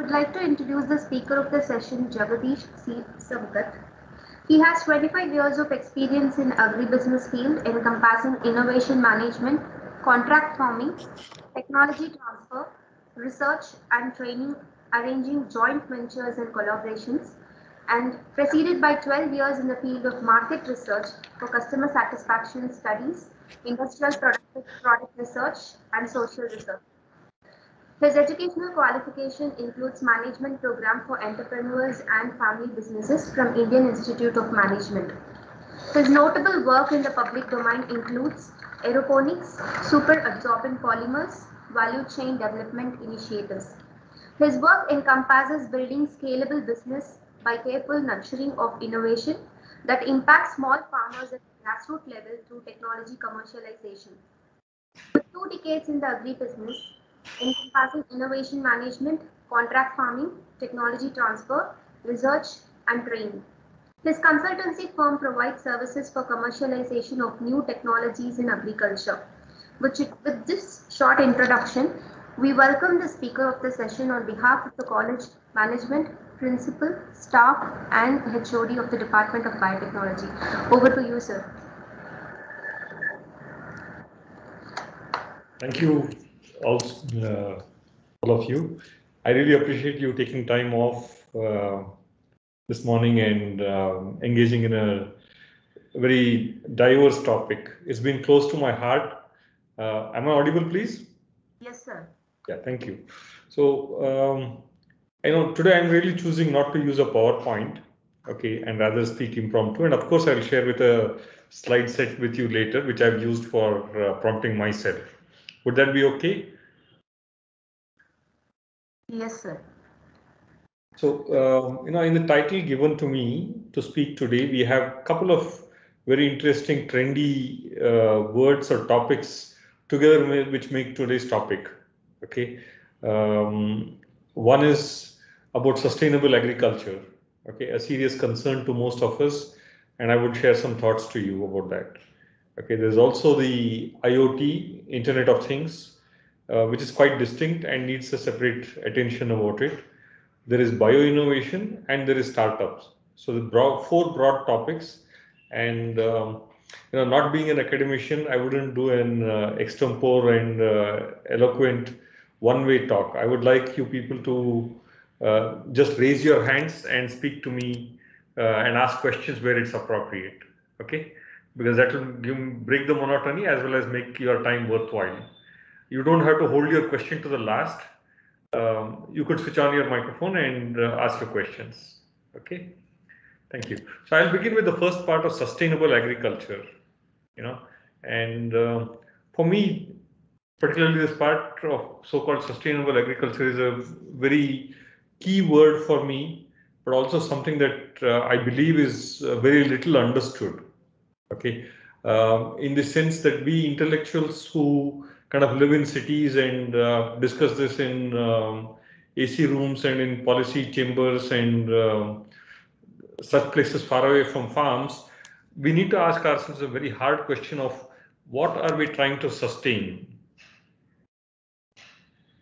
would like to introduce the speaker of the session, Jagadish C. Samkat. He has 25 years of experience in agribusiness field encompassing innovation management, contract farming, technology transfer, research and training, arranging joint ventures and collaborations, and preceded by 12 years in the field of market research for customer satisfaction studies, industrial product research, and social research. His educational qualification includes Management Program for Entrepreneurs and Family Businesses from Indian Institute of Management. His notable work in the public domain includes aeroponics, super-absorbent polymers, value chain development initiatives. His work encompasses building scalable business by careful nurturing of innovation that impacts small farmers at the grassroots level through technology commercialization. With 2 decades in the agri-business, encompassing innovation management, contract farming, technology transfer, research, and training. His consultancy firm provides services for commercialization of new technologies in agriculture. With this short introduction, we welcome the speaker of the session on behalf of the college management, principal, staff, and HOD of the Department of Biotechnology. Over to you, sir. Thank you, all of you. I really appreciate you taking time off this morning and engaging in a very diverse topic. It's been close to my heart. Am I audible, please? Yes, sir. Yeah, thank you. So, today I'm really choosing not to use a PowerPoint, okay, and rather speak impromptu. And of course, I'll share with a slide set with you later, which I've used for prompting myself. Would that be okay? Yes, sir. So, in the title given to me to speak today, we have a couple of very interesting, trendy words or topics together which make today's topic. Okay. One is about sustainable agriculture. Okay, a serious concern to most of us, and I would share some thoughts to you about that. Okay, there's also the IoT, Internet of Things, which is quite distinct and needs a separate attention about it. There is bioinnovation and there is startups. So the four broad topics, and not being an academician, I wouldn't do an extempore and eloquent one-way talk. I would like you people to just raise your hands and speak to me and ask questions where it's appropriate. Okay, because that will break the monotony as well as make your time worthwhile. You don't have to hold your question to the last. You could switch on your microphone and ask your questions. Okay, thank you. So I'll begin with the first part of sustainable agriculture. And for me, particularly this part of so-called sustainable agriculture is a very key word for me, but also something that I believe is very little understood. Okay, in the sense that we intellectuals who kind of live in cities and discuss this in AC rooms and in policy chambers and such places far away from farms, we need to ask ourselves a very hard question of what are we trying to sustain?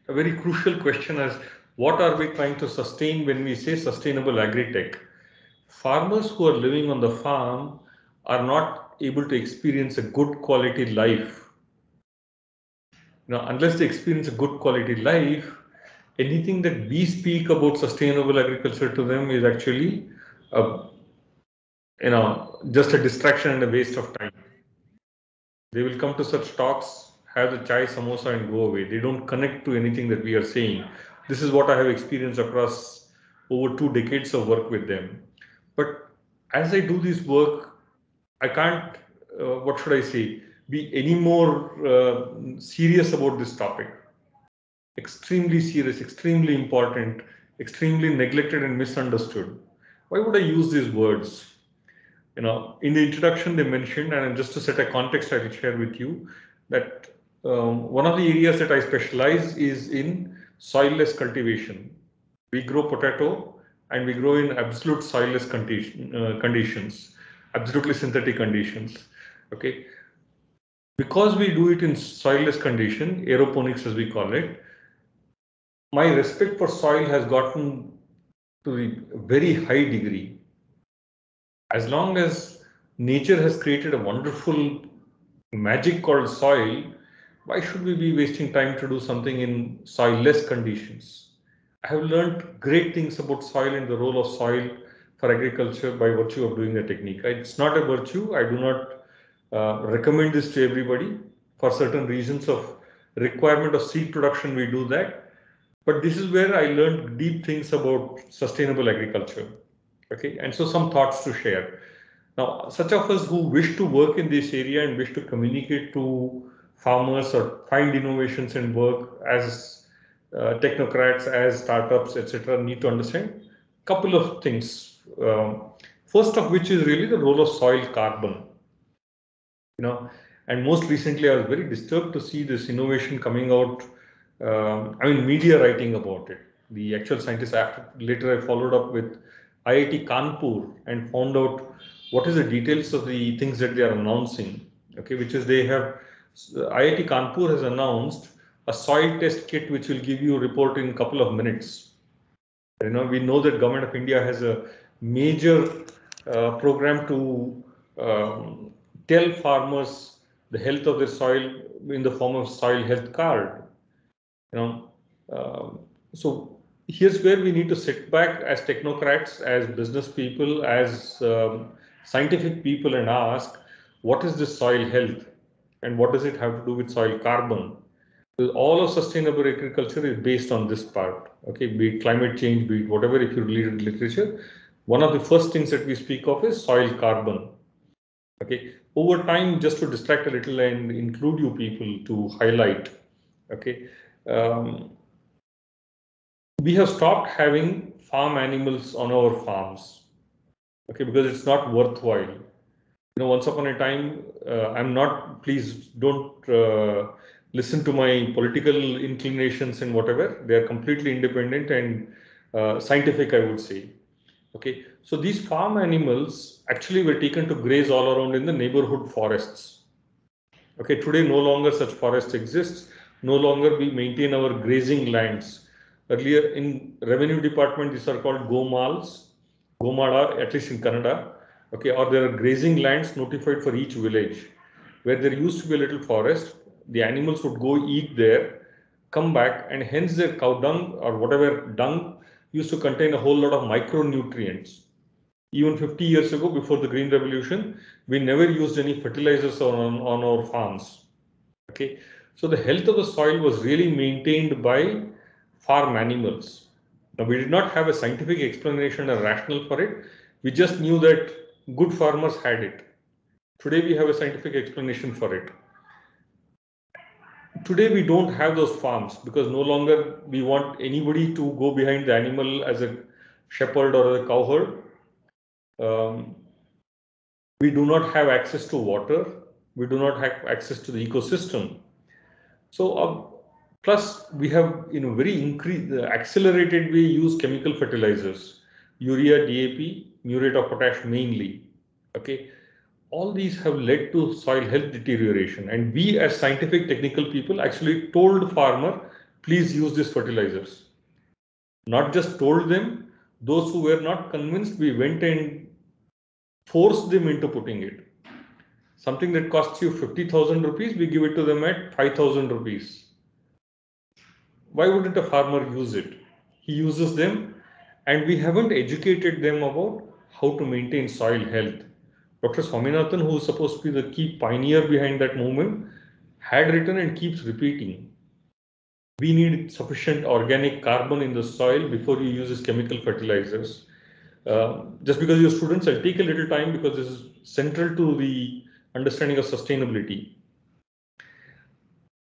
A very crucial question is what are we trying to sustain when we say sustainable agri-tech? Farmers who are living on the farm are not able to experience a good quality life. Unless they experience a good quality life, anything that we speak about sustainable agriculture to them is actually, just a distraction and a waste of time. They will come to such talks, have the chai samosa and go away. They don't connect to anything that we are saying. This is what I have experienced across over 2 decades of work with them. But as I do this work, I can't, what should I say, be any more serious about this topic. Extremely serious, extremely important, extremely neglected and misunderstood. Why would I use these words? In the introduction they mentioned, and just to set a context, I will share with you that one of the areas that I specialize is in soilless cultivation. We grow potato and we grow in absolute soilless conditions, absolutely synthetic conditions. Okay, because we do it in soilless condition, aeroponics as we call it, my respect for soil has gotten to a very high degree. As long as nature has created a wonderful magic called soil, why should we be wasting time to do something in soil-less conditions? I have learned great things about soil and the role of soil for agriculture by virtue of doing the technique. It's not a virtue. I do not recommend this to everybody. For certain reasons of requirement of seed production, we do that. But this is where I learned deep things about sustainable agriculture. Okay, and so some thoughts to share. Now, such of us who wish to work in this area and wish to communicate to farmers or find innovations and work as technocrats, as startups, etc., need to understand a couple of things. First of which is really the role of soil carbon. And most recently I was very disturbed to see this innovation coming out. Media writing about it. The actual scientists, later I followed up with IIT Kanpur and found out what is the details of the things that they are announcing. Okay, which is IIT Kanpur has announced a soil test kit which will give you a report in a couple of minutes. We know that Government of India has a major program to tell farmers the health of their soil in the form of soil health card. So here's where we need to sit back as technocrats, as business people, as scientific people, and ask, what is this soil health and what does it have to do with soil carbon? Because all of sustainable agriculture is based on this part. Okay, be it climate change, be it whatever. If you read literature, one of the first things that we speak of is soil carbon. Okay, over time, just to distract a little and include you people to highlight. Okay, we have stopped having farm animals on our farms. Okay, because it's not worthwhile. Once upon a time, please don't listen to my political inclinations and whatever. They are completely independent and scientific, I would say. Okay, so these farm animals actually were taken to graze all around in the neighborhood forests. Okay, today no longer such forests exist. No longer we maintain our grazing lands. Earlier in revenue department, these are called gomals, gomada, at least in Kannada. Okay, or there are grazing lands notified for each village where there used to be a little forest. The animals would go eat there, come back, and hence their cow dung or whatever dung used to contain a whole lot of micronutrients. Even 50 years ago, before the Green Revolution, we never used any fertilizers on our farms. Okay, so the health of the soil was really maintained by farm animals. Now, we did not have a scientific explanation or rationale for it. We just knew that good farmers had it. Today, we have a scientific explanation for it. Today, we don't have those farms because no longer we want anybody to go behind the animal as a shepherd or a cowherd. We do not have access to water. We do not have access to the ecosystem. So, plus we have in a very accelerated way use chemical fertilizers, urea, DAP, muriate of potash mainly. Okay, all these have led to soil health deterioration, and we as scientific technical people actually told farmer, please use these fertilizers. Not just told them, those who were not convinced, we went and forced them into putting it. Something that costs you 50,000 rupees, we give it to them at 5,000 rupees. Why wouldn't a farmer use it? He uses them, and we haven't educated them about how to maintain soil health. Dr. Swaminathan, who is supposed to be the key pioneer behind that movement, had written and keeps repeating. We need sufficient organic carbon in the soil before you use these chemical fertilizers. Just because you're students, I'll take a little time because this is central to the understanding of sustainability.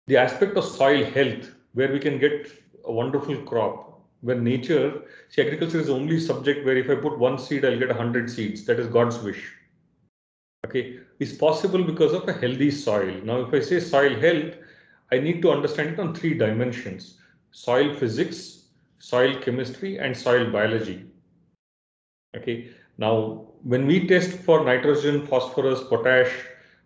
The aspect of soil health, where we can get a wonderful crop, where nature, see, agriculture is the only subject where if I put one seed, I'll get 100 seeds. That is God's wish. Okay, it's possible because of a healthy soil. Now, if I say soil health, I need to understand it on 3 dimensions: soil physics, soil chemistry, and soil biology. Okay, now when we test for nitrogen, phosphorus, potash,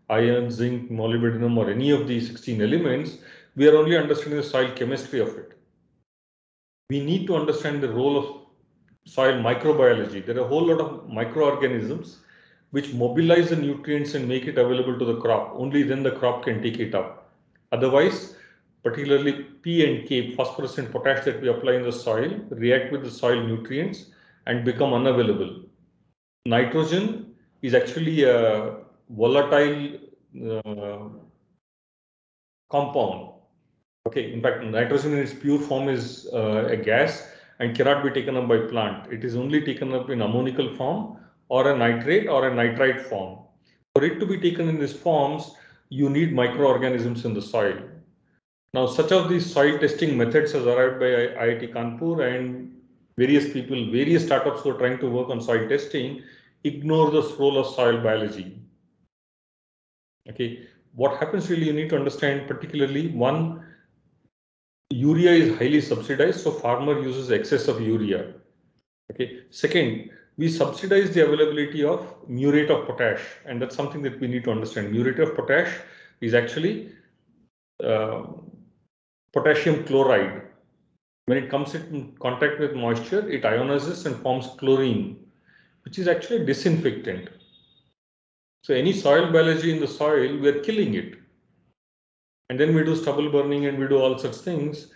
iron, zinc, molybdenum, or any of these 16 elements, we are only understanding the soil chemistry of it. we need to understand the role of soil microbiology. There are a whole lot of microorganisms which mobilize the nutrients and make it available to the crop. Only then the crop can take it up. Otherwise, particularly P and K, phosphorus and potash that we apply in the soil, react with the soil nutrients and become unavailable. Nitrogen is actually a volatile compound. Okay, in fact, nitrogen in its pure form is a gas and cannot be taken up by plant. It is only taken up in ammonical form or a nitrate or a nitrite form. For it to be taken in these forms, you need microorganisms in the soil. Now, such of these soil testing methods has arrived by IIT Kanpur, and various people, various startups who are trying to work on soil testing ignore the role of soil biology. Okay, what happens really, you need to understand particularly one, urea is highly subsidized, so farmer uses excess of urea. Okay. Second, we subsidize the availability of muriate of potash, and that's something that we need to understand. Muriate of potash is actually potassium chloride. When it comes in contact with moisture, it ionizes and forms chlorine, which is actually a disinfectant. So any soil biology in the soil, we are killing it. And then we do stubble burning and we do all such things.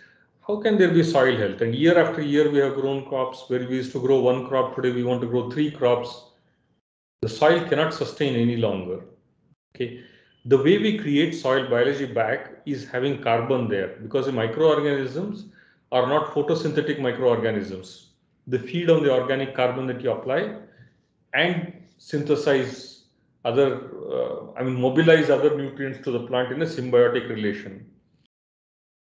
How can there be soil health? And year after year, we have grown crops where we used to grow one crop. Today, we want to grow 3 crops. The soil cannot sustain any longer. Okay. The way we create soil biology back is having carbon there, because the microorganisms are not photosynthetic microorganisms. They feed on the organic carbon that you apply and synthesize other, mobilize other nutrients to the plant in a symbiotic relation.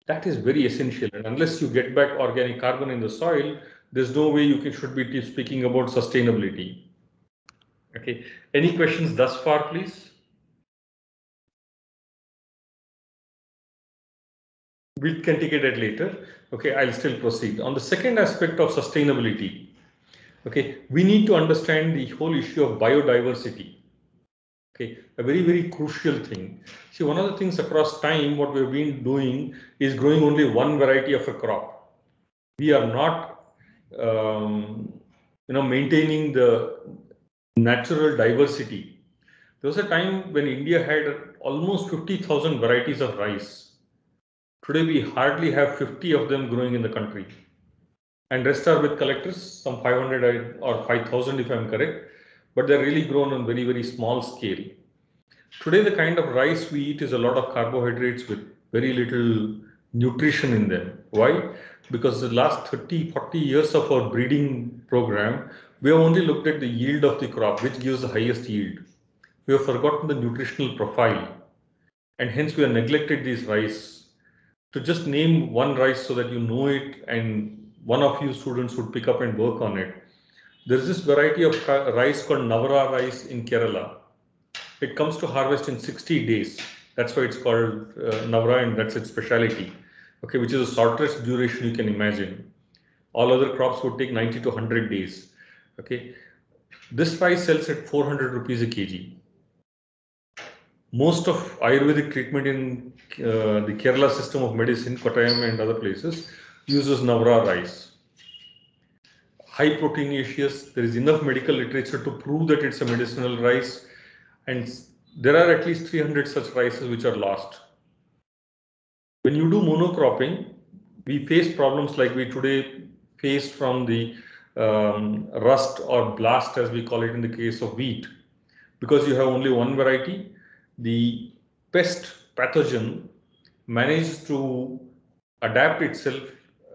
That is very essential, and unless you get back organic carbon in the soil, there's no way you should be speaking about sustainability. Okay, any questions thus far, please? We can take it at later. Okay, I'll still proceed. On the second aspect of sustainability, okay, we need to understand the whole issue of biodiversity. Okay, a very, very crucial thing. See, one of the things across time, what we've been doing is growing only one variety of a crop. We are not, maintaining the natural diversity. There was a time when India had almost 50,000 varieties of rice. Today, we hardly have 50 of them growing in the country. And rest are with collectors, some 500 or 5,000 if I'm correct, but they're really grown on very, very small scale. Today, the kind of rice we eat is a lot of carbohydrates with very little nutrition in them. Why? Because the last 30, 40 years of our breeding program, we have only looked at the yield of the crop, which gives the highest yield. We have forgotten the nutritional profile, and hence we have neglected these rice. To just name one rice so that you know it and one of you students would pick up and work on it. There's this variety of rice called Navara rice in Kerala. It comes to harvest in 60 days. That's why it's called Navara, and that's its speciality. Okay, which is the shortest duration you can imagine. All other crops would take 90 to 100 days. Okay, this rice sells at 400 rupees a kg. Most of Ayurvedic treatment in the Kerala system of medicine, Kottayam and other places, uses Navara rice. High proteinaceous, there is enough medical literature to prove that it's a medicinal rice, and there are at least 300 such rices which are lost. When you do monocropping, we face problems like we today face from the rust or blast, as we call it in the case of wheat, because you have only one variety. The pest pathogen manages to adapt itself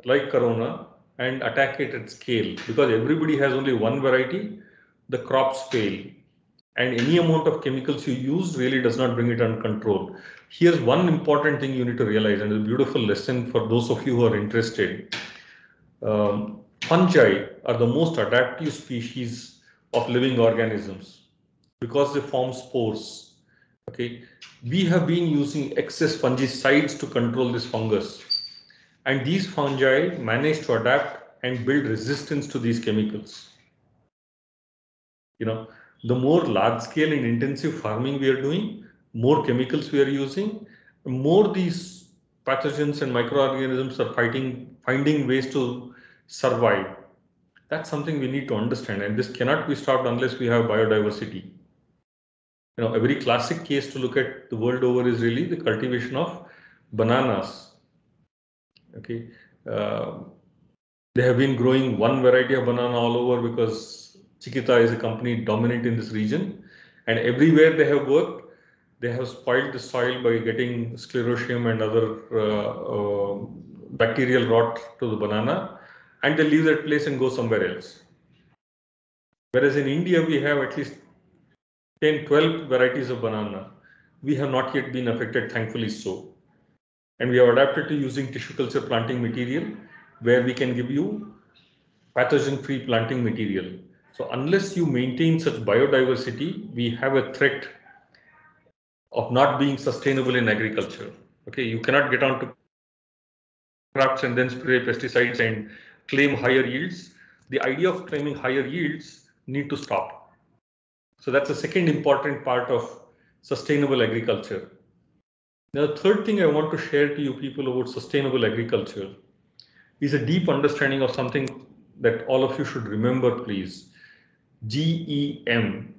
like corona and attack it at scale. Because everybody has only one variety, the crops fail, and any amount of chemicals you use really does not bring it under control. Here's one important thing you need to realize, and a beautiful lesson for those of you who are interested. Fungi are the most adaptive species of living organisms because they form spores. Okay, we have been using excess fungicides to control this fungus, and these fungi manage to adapt and build resistance to these chemicals. The more large scale and intensive farming we are doing, more chemicals we are using, more these pathogens and microorganisms are finding ways to survive. That's something we need to understand, and this cannot be stopped unless we have biodiversity. A very classic case to look at the world over is really the cultivation of bananas. Okay, they have been growing one variety of banana all over because Chiquita is a company dominant in this region, and everywhere they have worked, they have spoiled the soil by getting sclerotium and other bacterial rot to the banana, and they leave that place and go somewhere else. Whereas in India, we have at least 10, 12 varieties of banana. We have not yet been affected, thankfully so. And we have adapted to using tissue culture planting material, where we can give you pathogen-free planting material. So unless you maintain such biodiversity, we have a threat of not being sustainable in agriculture. Okay, you cannot get onto crops and then spray pesticides and claim higher yields. The idea of claiming higher yields need to stop. So that's the second important part of sustainable agriculture. Now, the third thing I want to share to you people about sustainable agriculture is a deep understanding of something that all of you should remember, please. GEM.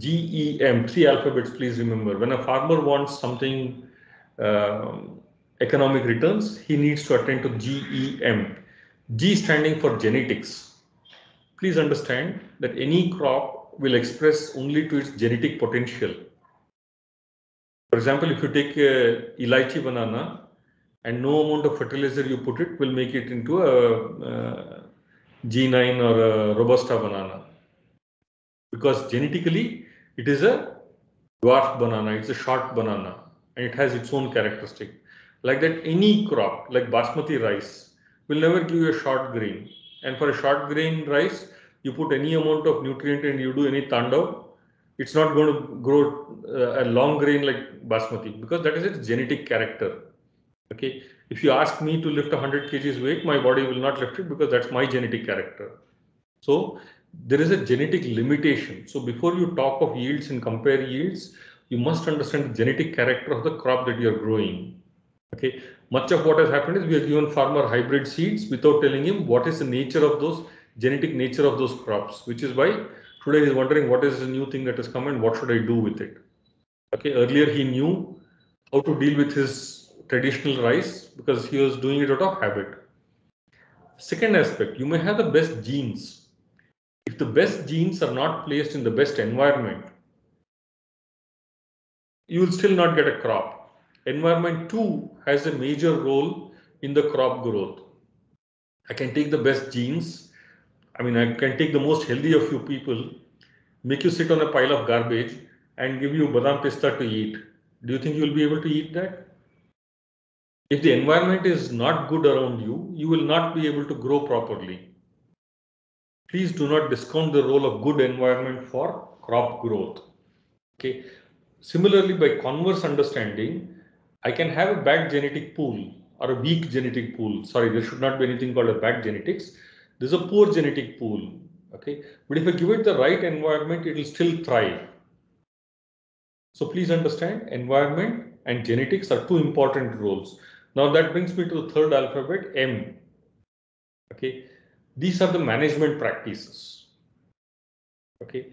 GEM, 3 alphabets, please remember. When a farmer wants something economic returns, he needs to attend to GEM. G standing for genetics. Please understand that any crop will express only to its genetic potential. For example, if you take a elaichi banana and no amount of fertilizer you put it will make it into a G9 or a Robusta banana. Because genetically, it is a dwarf banana, it's a short banana, and it has its own characteristic. Like that, any crop, like basmati rice, will never give you a short grain. And for a short grain rice, you put any amount of nutrient and you do any tandav, it's not going to grow a long grain like basmati because that is its genetic character. Okay, if you ask me to lift 100 kgs weight, my body will not lift it because that's my genetic character. So there is a genetic limitation. So before you talk of yields and compare yields, you must understand the genetic character of the crop that you are growing. Okay, much of what has happened is we have given farmer hybrid seeds without telling him what is the nature of those genetic nature of those crops, which is why today he is wondering what is the new thing that has come and what should I do with it. Okay, earlier he knew how to deal with his traditional rice because he was doing it out of habit. Second aspect, you may have the best genes. If the best genes are not placed in the best environment, you will still not get a crop. Environment too has a major role in the crop growth. I can take the best genes. I can take the most healthy of you people, make you sit on a pile of garbage and give you badam pista to eat. Do you think you will be able to eat that? If the environment is not good around you, you will not be able to grow properly. Please do not discount the role of good environment for crop growth. Okay. Similarly, by converse understanding, I can have a bad genetic pool or a weak genetic pool. Sorry, there should not be anything called a bad genetics. There's a poor genetic pool. Okay. But if I give it the right environment, it will still thrive. So please understand, environment and genetics are two important roles. Now that brings me to the third alphabet, M. Okay. These are the management practices. Okay.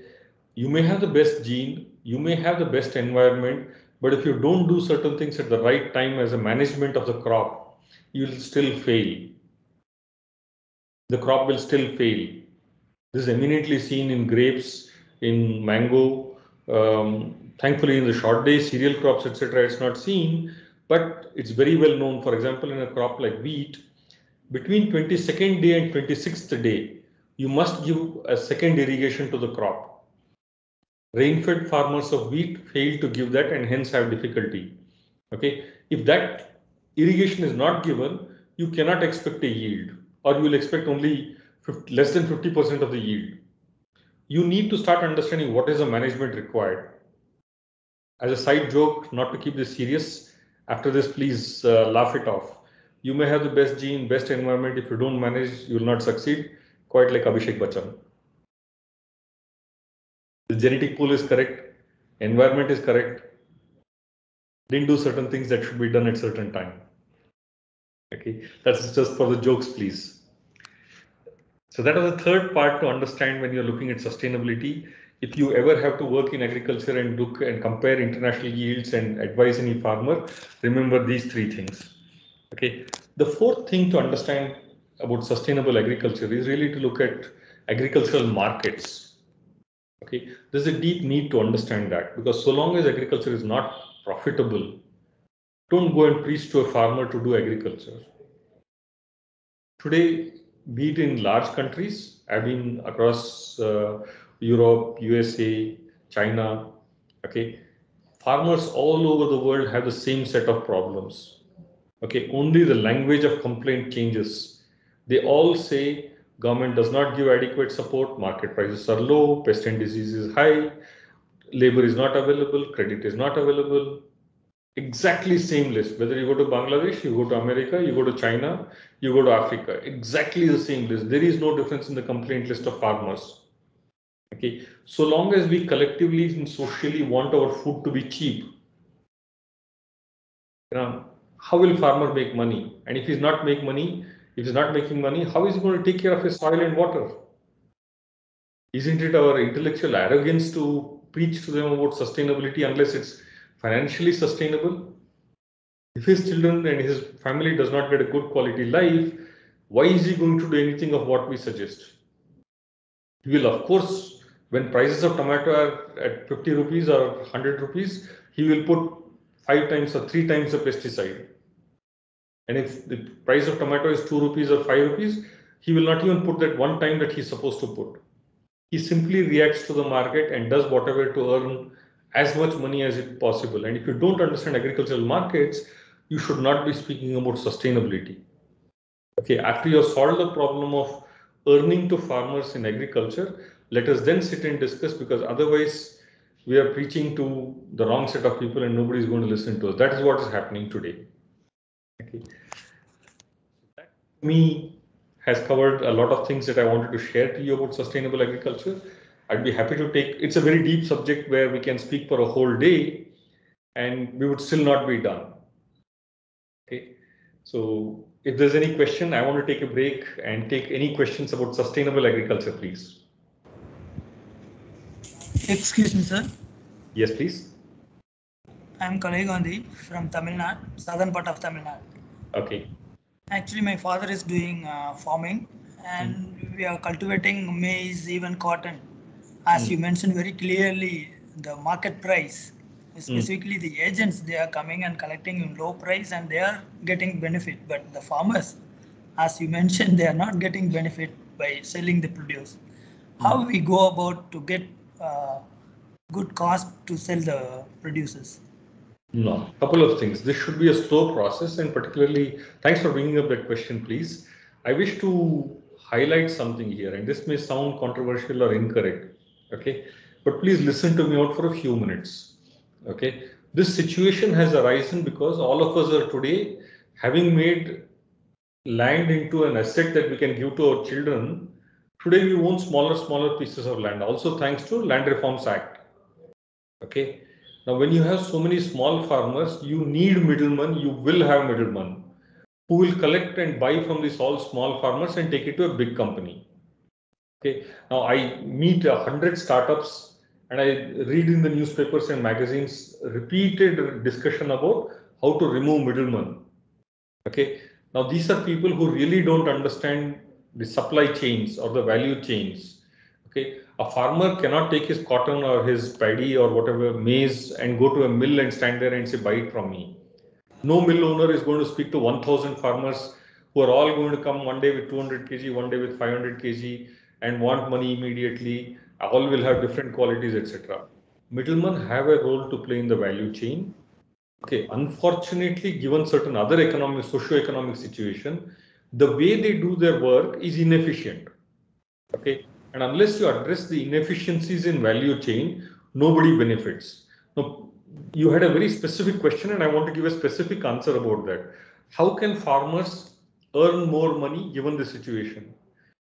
You may have the best gene, you may have the best environment, but if you don't do certain things at the right time as a management of the crop, you will still fail. The crop will still fail. This is eminently seen in grapes, in mango. Thankfully, in the short day cereal crops, etc., it's not seen, but it's very well known. For example, in a crop like wheat, between 22nd day and 26th day, you must give a second irrigation to the crop. Rain-fed farmers of wheat fail to give that and hence have difficulty. Okay, if that irrigation is not given, you cannot expect a yield, or you will expect only less than 50% of the yield. You need to start understanding what is the management required. As a side joke, not to keep this serious, after this, please laugh it off. You may have the best gene, best environment. If you don't manage, you will not succeed. Quite like Abhishek Bachchan. The genetic pool is correct, environment is correct, didn't do certain things that should be done at certain time. Okay, that's just for the jokes, please. So that was the third part to understand when you're looking at sustainability. If you ever have to work in agriculture and look and compare international yields and advise any farmer, remember these three things. Okay. The fourth thing to understand about sustainable agriculture is really to look at agricultural markets. Okay. There's a deep need to understand that, because so long as agriculture is not profitable, don't go and preach to a farmer to do agriculture. Today, be it in large countries, I've been across Europe, USA, China, okay, farmers all over the world have the same set of problems. Okay, only the language of complaint changes. They all say government does not give adequate support, market prices are low, pest and disease is high, labor is not available, credit is not available. Exactly same list. Whether you go to Bangladesh, you go to America, you go to China, you go to Africa, exactly the same list. There is no difference in the complaint list of farmers. Okay, so long as we collectively and socially want our food to be cheap, how will farmer make money? And if he's not making money, how is he going to take care of his soil and water? Isn't it our intellectual arrogance to preach to them about sustainability unless it's financially sustainable? If his children and his family does not get a good quality life, why is he going to do anything of what we suggest? He will, of course, when prices of tomato are at 50 rupees or 100 rupees, he will put 5 times or 3 times the pesticide. And if the price of tomato is 2 rupees or 5 rupees, he will not even put that one time that he's supposed to put. He simply reacts to the market and does whatever to earn as much money as it possible. And if you don't understand agricultural markets, you should not be speaking about sustainability. Okay, after you have solved the problem of earning to farmers in agriculture, let us then sit and discuss, because otherwise we are preaching to the wrong set of people and nobody is going to listen to us. That is what is happening today. Okay. That to me has covered a lot of things that I wanted to share to you about sustainable agriculture. I'd be happy to take, it's a very deep subject where we can speak for a whole day and we would still not be done. Okay. So if there's any question, I want to take a break and take any questions about sustainable agriculture, please. Excuse me, sir. Yes, please. I'm Kalai Gandhi from Tamil Nadu, southern part of Tamil Nadu. Okay. Actually, my father is doing farming, and we are cultivating maize, even cotton. As you mentioned very clearly, the market price, specifically the agents, they are coming and collecting in low price and they are getting benefit. But the farmers, as you mentioned, they are not getting benefit by selling the produce. How we go about to get good cost to sell the producers? No, couple of things. This should be a slow process, and particularly, thanks for bringing up that question, please. I wish to highlight something here, and this may sound controversial or incorrect, okay? But please listen to me out for a few minutes, okay? This situation has arisen because all of us are today having made land into an asset that we can give to our children. Today we own smaller pieces of land, also thanks to Land Reforms Act, okay? Now, when you have so many small farmers, you need middlemen, you will have middlemen who will collect and buy from these all small farmers and take it to a big company. Okay. Now, I meet 100 startups and I read in the newspapers and magazines repeated discussion about how to remove middlemen. Okay. Now, these are people who really don't understand the supply chains or the value chains. Okay. A farmer cannot take his cotton or his paddy or whatever maize and go to a mill and stand there and say, buy it from me. No mill owner is going to speak to 1,000 farmers who are all going to come one day with 200 kg, one day with 500 kg and want money immediately. All will have different qualities, etc. Middlemen have a role to play in the value chain. Okay, unfortunately, given certain other economic, socio-economic situation, the way they do their work is inefficient. Okay, and unless you address the inefficiencies in value chain, nobody benefits. Now, you had a very specific question and I want to give a specific answer about that. How can farmers earn more money given the situation?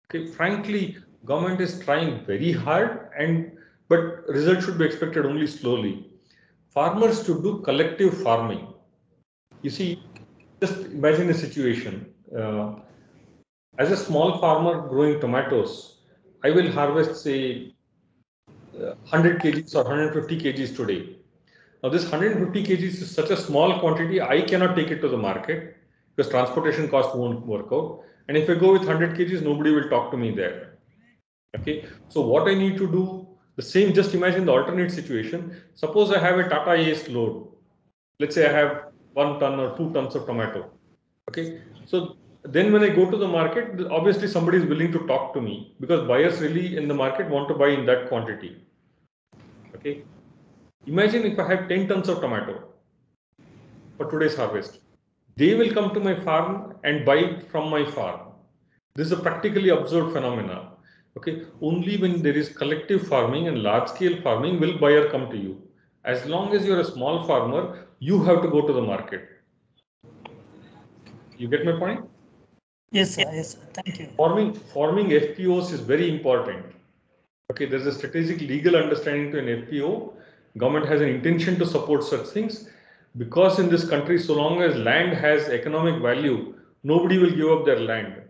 Okay, frankly, government is trying very hard, but results should be expected only slowly. Farmers should do collective farming. You see, just imagine a situation. As a small farmer growing tomatoes, I will harvest say 100 kgs or 150 kgs today. Now this 150 kgs is such a small quantity, I cannot take it to the market because transportation cost won't work out. And if I go with 100 kgs, nobody will talk to me there. Okay, so what I need to do, the same, just imagine the alternate situation. Suppose I have a Tata Ace load. Let's say I have 1 ton or 2 tons of tomato. Okay, so then when I go to the market, obviously somebody is willing to talk to me because buyers really in the market want to buy in that quantity. Okay, imagine if I have 10 tons of tomato for today's harvest. They will come to my farm and buy from my farm. This is a practically observed phenomena. Okay, only when there is collective farming and large scale farming will buyer come to you. As long as you're a small farmer, you have to go to the market. You get my point? Yes, sir. Yes, sir. Thank you. Forming FPOs is very important. Okay, there's a strategic legal understanding to an FPO. Government has an intention to support such things because in this country, so long as land has economic value, nobody will give up their land.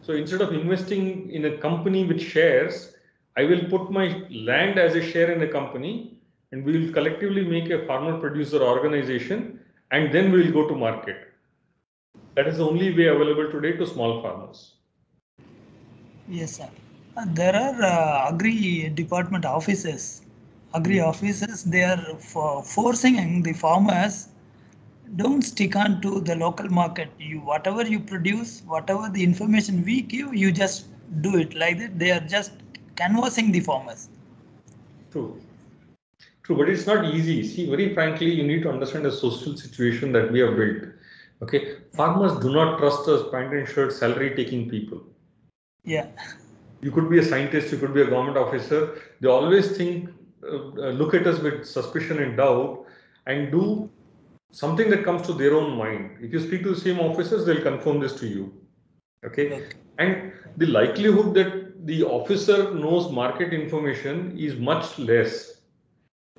So instead of investing in a company with shares, I will put my land as a share in a company and we will collectively make a farmer producer organization and then we will go to market. That is the only way available today to small farmers. Yes, sir. There are agri department offices. Agri offices, they are forcing the farmers, don't stick on to the local market. You whatever you produce, whatever the information we give, you just do it like that. They are just canvassing the farmers. True. True, but it's not easy. See, very frankly, you need to understand the social situation that we have built. Okay, farmers do not trust us pant and shirt salary taking people. Yeah. You could be a scientist, you could be a government officer. They always think, look at us with suspicion and doubt and do something that comes to their own mind. If you speak to the same officers, they'll confirm this to you. Okay. And the likelihood that the officer knows market information is much less.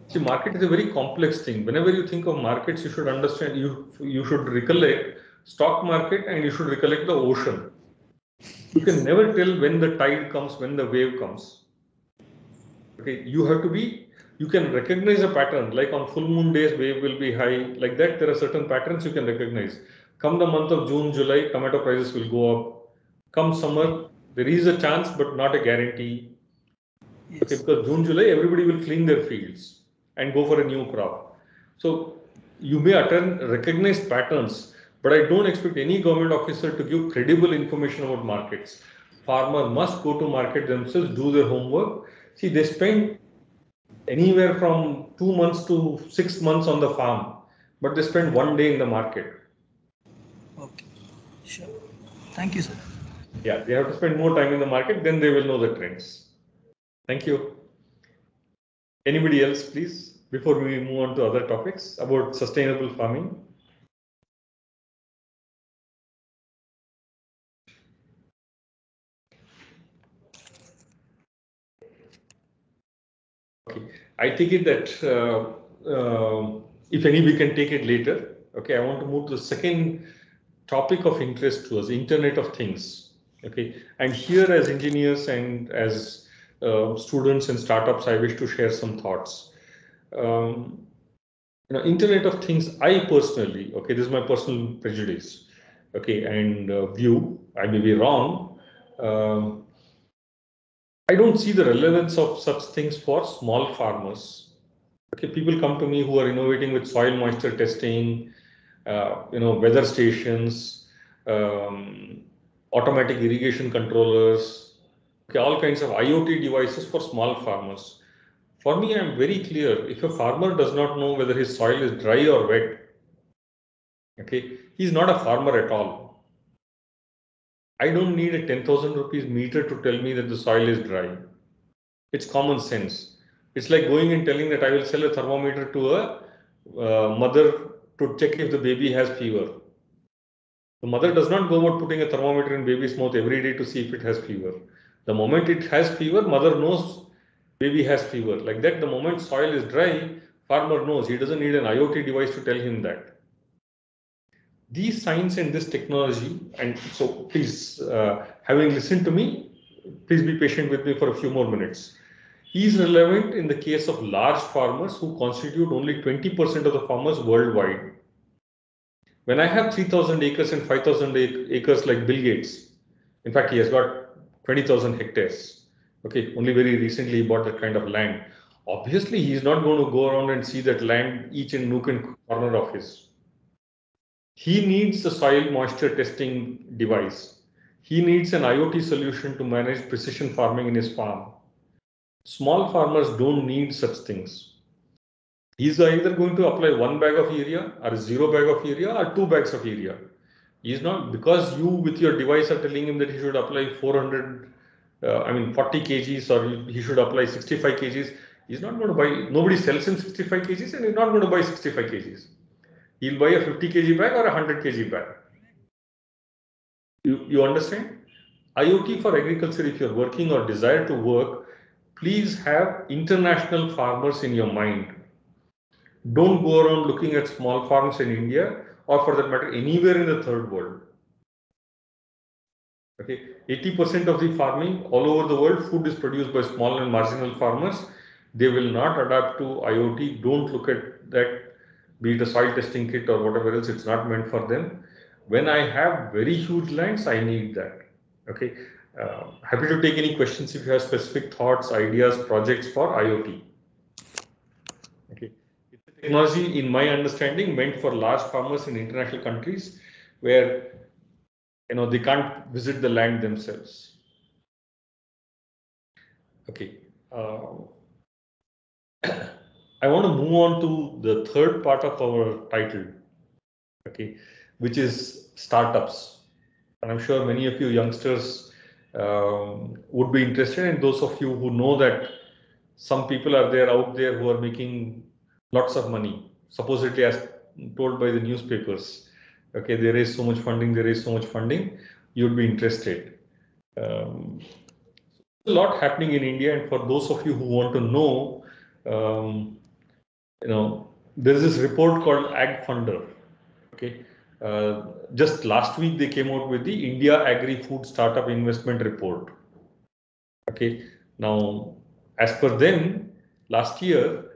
See, market is a very complex thing. Whenever you think of markets, you should understand, you should recollect stock market and you should recollect the ocean. You can never tell when the tide comes, when the wave comes. Okay, you can recognize a pattern, like on full moon days, wave will be high, like that. There are certain patterns you can recognize. Come the month of June, July, tomato prices will go up. Come summer, there is a chance, but not a guarantee. Yes. Okay, because June, July, everybody will clean their fields and go for a new crop. So you may recognize patterns, but I don't expect any government officer to give credible information about markets. Farmer must go to market themselves, do their homework. See, they spend anywhere from 2 months to 6 months on the farm, but they spend 1 day in the market. Okay, sure. Thank you, sir. Yeah, they have to spend more time in the market, then they will know the trends. Thank you. Anybody else, please, before we move on to other topics about sustainable farming? Okay, I take it that if any, we can take it later. Okay, I want to move to the second topic of interest to us, Internet of Things. Okay, and here as engineers and as students and startups, I wish to share some thoughts. Internet of Things, I personally, okay, this is my personal prejudice, okay, and view, I may be wrong. I don't see the relevance of such things for small farmers. Okay, people come to me who are innovating with soil moisture testing, weather stations, automatic irrigation controllers, okay, all kinds of IoT devices for small farmers. For me, I'm very clear, if a farmer does not know whether his soil is dry or wet, okay, he's not a farmer at all. I don't need a 10,000 rupees meter to tell me that the soil is dry. It's common sense. It's like going and telling that I will sell a thermometer to a mother to check if the baby has fever. The mother does not go about putting a thermometer in baby's mouth every day to see if it has fever. The moment it has fever, mother knows baby has fever. Like that, the moment soil is dry, farmer knows. He doesn't need an IoT device to tell him that. these science and this technology, and so please, having listened to me, please be patient with me for a few more minutes, is relevant in the case of large farmers who constitute only 20% of the farmers worldwide. When I have 3,000 acres and 5,000 acres like Bill Gates, in fact, he has got 20,000 hectares. Okay, only very recently he bought that kind of land. Obviously, he's not going to go around and see that land each and nook and corner of his. He needs a soil moisture testing device. He needs an IoT solution to manage precision farming in his farm. Small farmers don't need such things. He's either going to apply 1 bag of urea or 0 bag of urea or 2 bags of urea. He's not, because you with your device are telling him that he should apply 40 kgs or he should apply 65 kgs. He's not going to buy, nobody sells him 65 kgs and he's not going to buy 65 kgs. He'll buy a 50 kg bag or a 100 kg bag. You understand? IoT for agriculture, if you're working or desire to work, please have international farmers in your mind. Don't go around looking at small farms in India or for that matter anywhere in the third world. Okay, 80% of the farming all over the world, food is produced by small and marginal farmers. They will not adapt to IoT. Don't look at that, be it a soil testing kit or whatever else, it's not meant for them. When I have very huge lands, I need that. Okay, happy to take any questions if you have specific thoughts, ideas, projects for IoT. Okay, it's a technology, in my understanding, meant for large farmers in international countries where they can't visit the land themselves. Okay. I want to move on to the third part of our title, okay, which is startups. And I'm sure many of you youngsters would be interested, and those of you who know that some people are there out there who are making lots of money, supposedly as told by the newspapers. Okay, there is so much funding, there is so much funding, you'd be interested. A lot happening in India, and for those of you who want to know, there is this report called AgFunder. Okay, just last week they came out with the India Agri-Food Startup Investment Report. Okay, now as per them, last year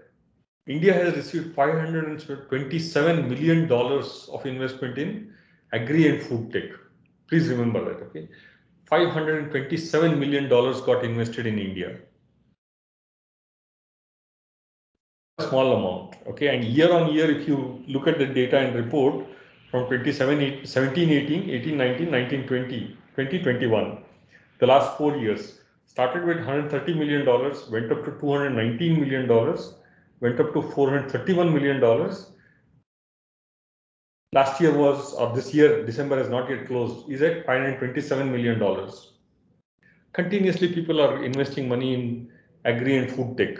India has received $527 million of investment in agri and food tech. Please remember that. Okay, $527 million got invested in India. Small amount. Okay, and year on year, if you look at the data and report from 17, 18, 18, 19, 19, 20, 2021, the last 4 years, started with $130 million, went up to $219 million, went up to $431 million. Last year was, or this year, December has not yet closed, is at $527 million. Continuously, people are investing money in agri and food tech.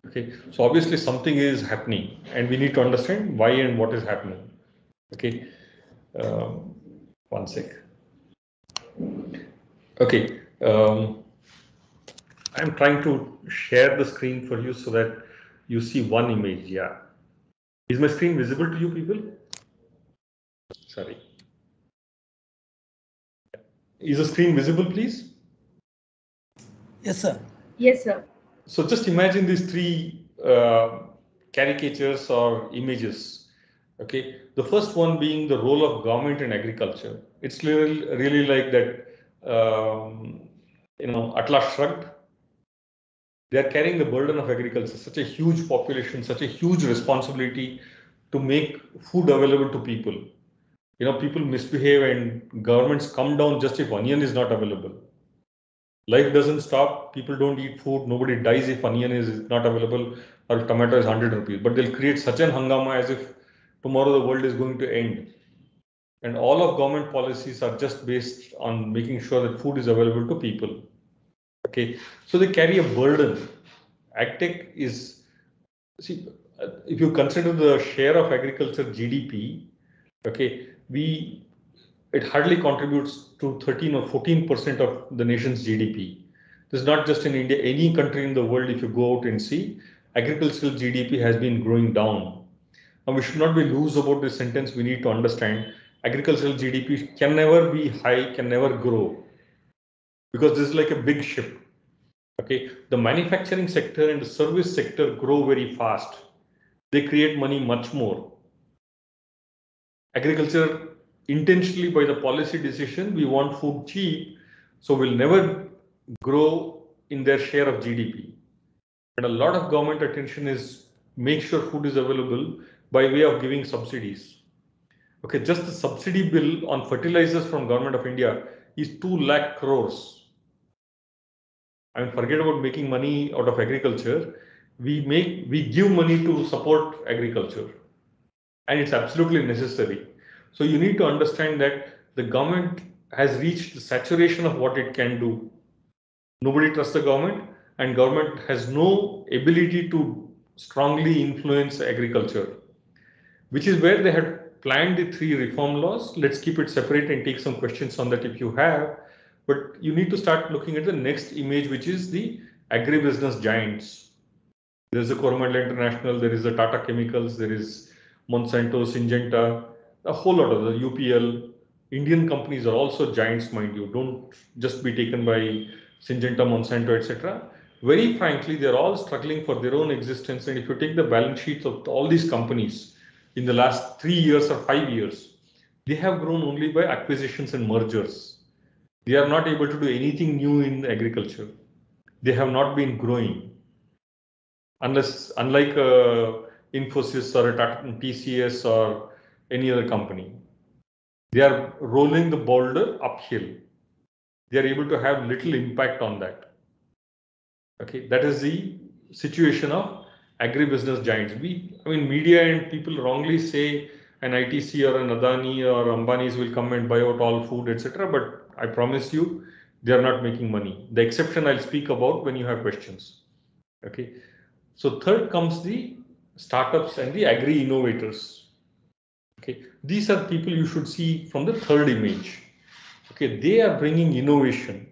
Okay, so obviously something is happening and we need to understand why and what is happening. Okay, one sec. Okay, I'm trying to share the screen for you so that you see one image. Yeah, is my screen visible to you people? Sorry. Is the screen visible, please? Yes, sir. Yes, sir. So just imagine these three caricatures or images. Okay, the first one being the role of government in agriculture. It's really like that, Atlas Shrugged. They are carrying the burden of agriculture, such a huge population, such a huge responsibility to make food available to people. People misbehave and governments come down just if onion is not available. Life doesn't stop. People don't eat food. Nobody dies if onion is not available or if tomato is 100 rupees. But they'll create such an hangama as if tomorrow the world is going to end. And all of government policies are just based on making sure that food is available to people. Okay, so they carry a burden. AgTech is, see, if you consider the share of agriculture GDP, okay, it hardly contributes to 13 or 14% of the nation's GDP. This is not just in India, any country in the world, if you go out and see, agricultural GDP has been growing down. and we should not be loose about this sentence. We need to understand agricultural GDP can never be high, can never grow, because this is like a big ship. Okay, the manufacturing sector and the service sector grow very fast. They create money much more. Agriculture, intentionally by the policy decision, we want food cheap, so we'll never grow in their share of GDP. And a lot of government attention is make sure food is available by way of giving subsidies. Okay, just the subsidy bill on fertilizers from Government of India is 2 lakh crores. I mean, forget about making money out of agriculture. We give money to support agriculture, and it's absolutely necessary. So you need to understand that the government has reached the saturation of what it can do. Nobody trusts the government, and government has no ability to strongly influence agriculture, which is where they had planned the 3 reform laws. Let's keep it separate and take some questions on that if you have. But you need to start looking at the next image, which is the agribusiness giants. There's a Coromandel International, there is the Tata Chemicals, there is Monsanto, Syngenta, a whole lot of the UPL. Indian companies are also giants, mind you. Don't just be taken by Syngenta, Monsanto, etc. Very frankly, they're all struggling for their own existence. And if you take the balance sheets of all these companies in the last 3 years or 5 years, they have grown only by acquisitions and mergers. They are not able to do anything new in agriculture. They have not been growing. Unlike Infosys or a TCS or any other company. They are rolling the boulder uphill. They are able to have little impact on that. Okay, that is the situation of agribusiness giants. I mean, media and people wrongly say an ITC or an Adani or Ambani's will come and buy out all food, etc. But I promise you, they are not making money. The exception I'll speak about when you have questions. Okay. So third comes the startups and the agri-innovators. Okay. These are people you should see from the third image. Okay. They are bringing innovation.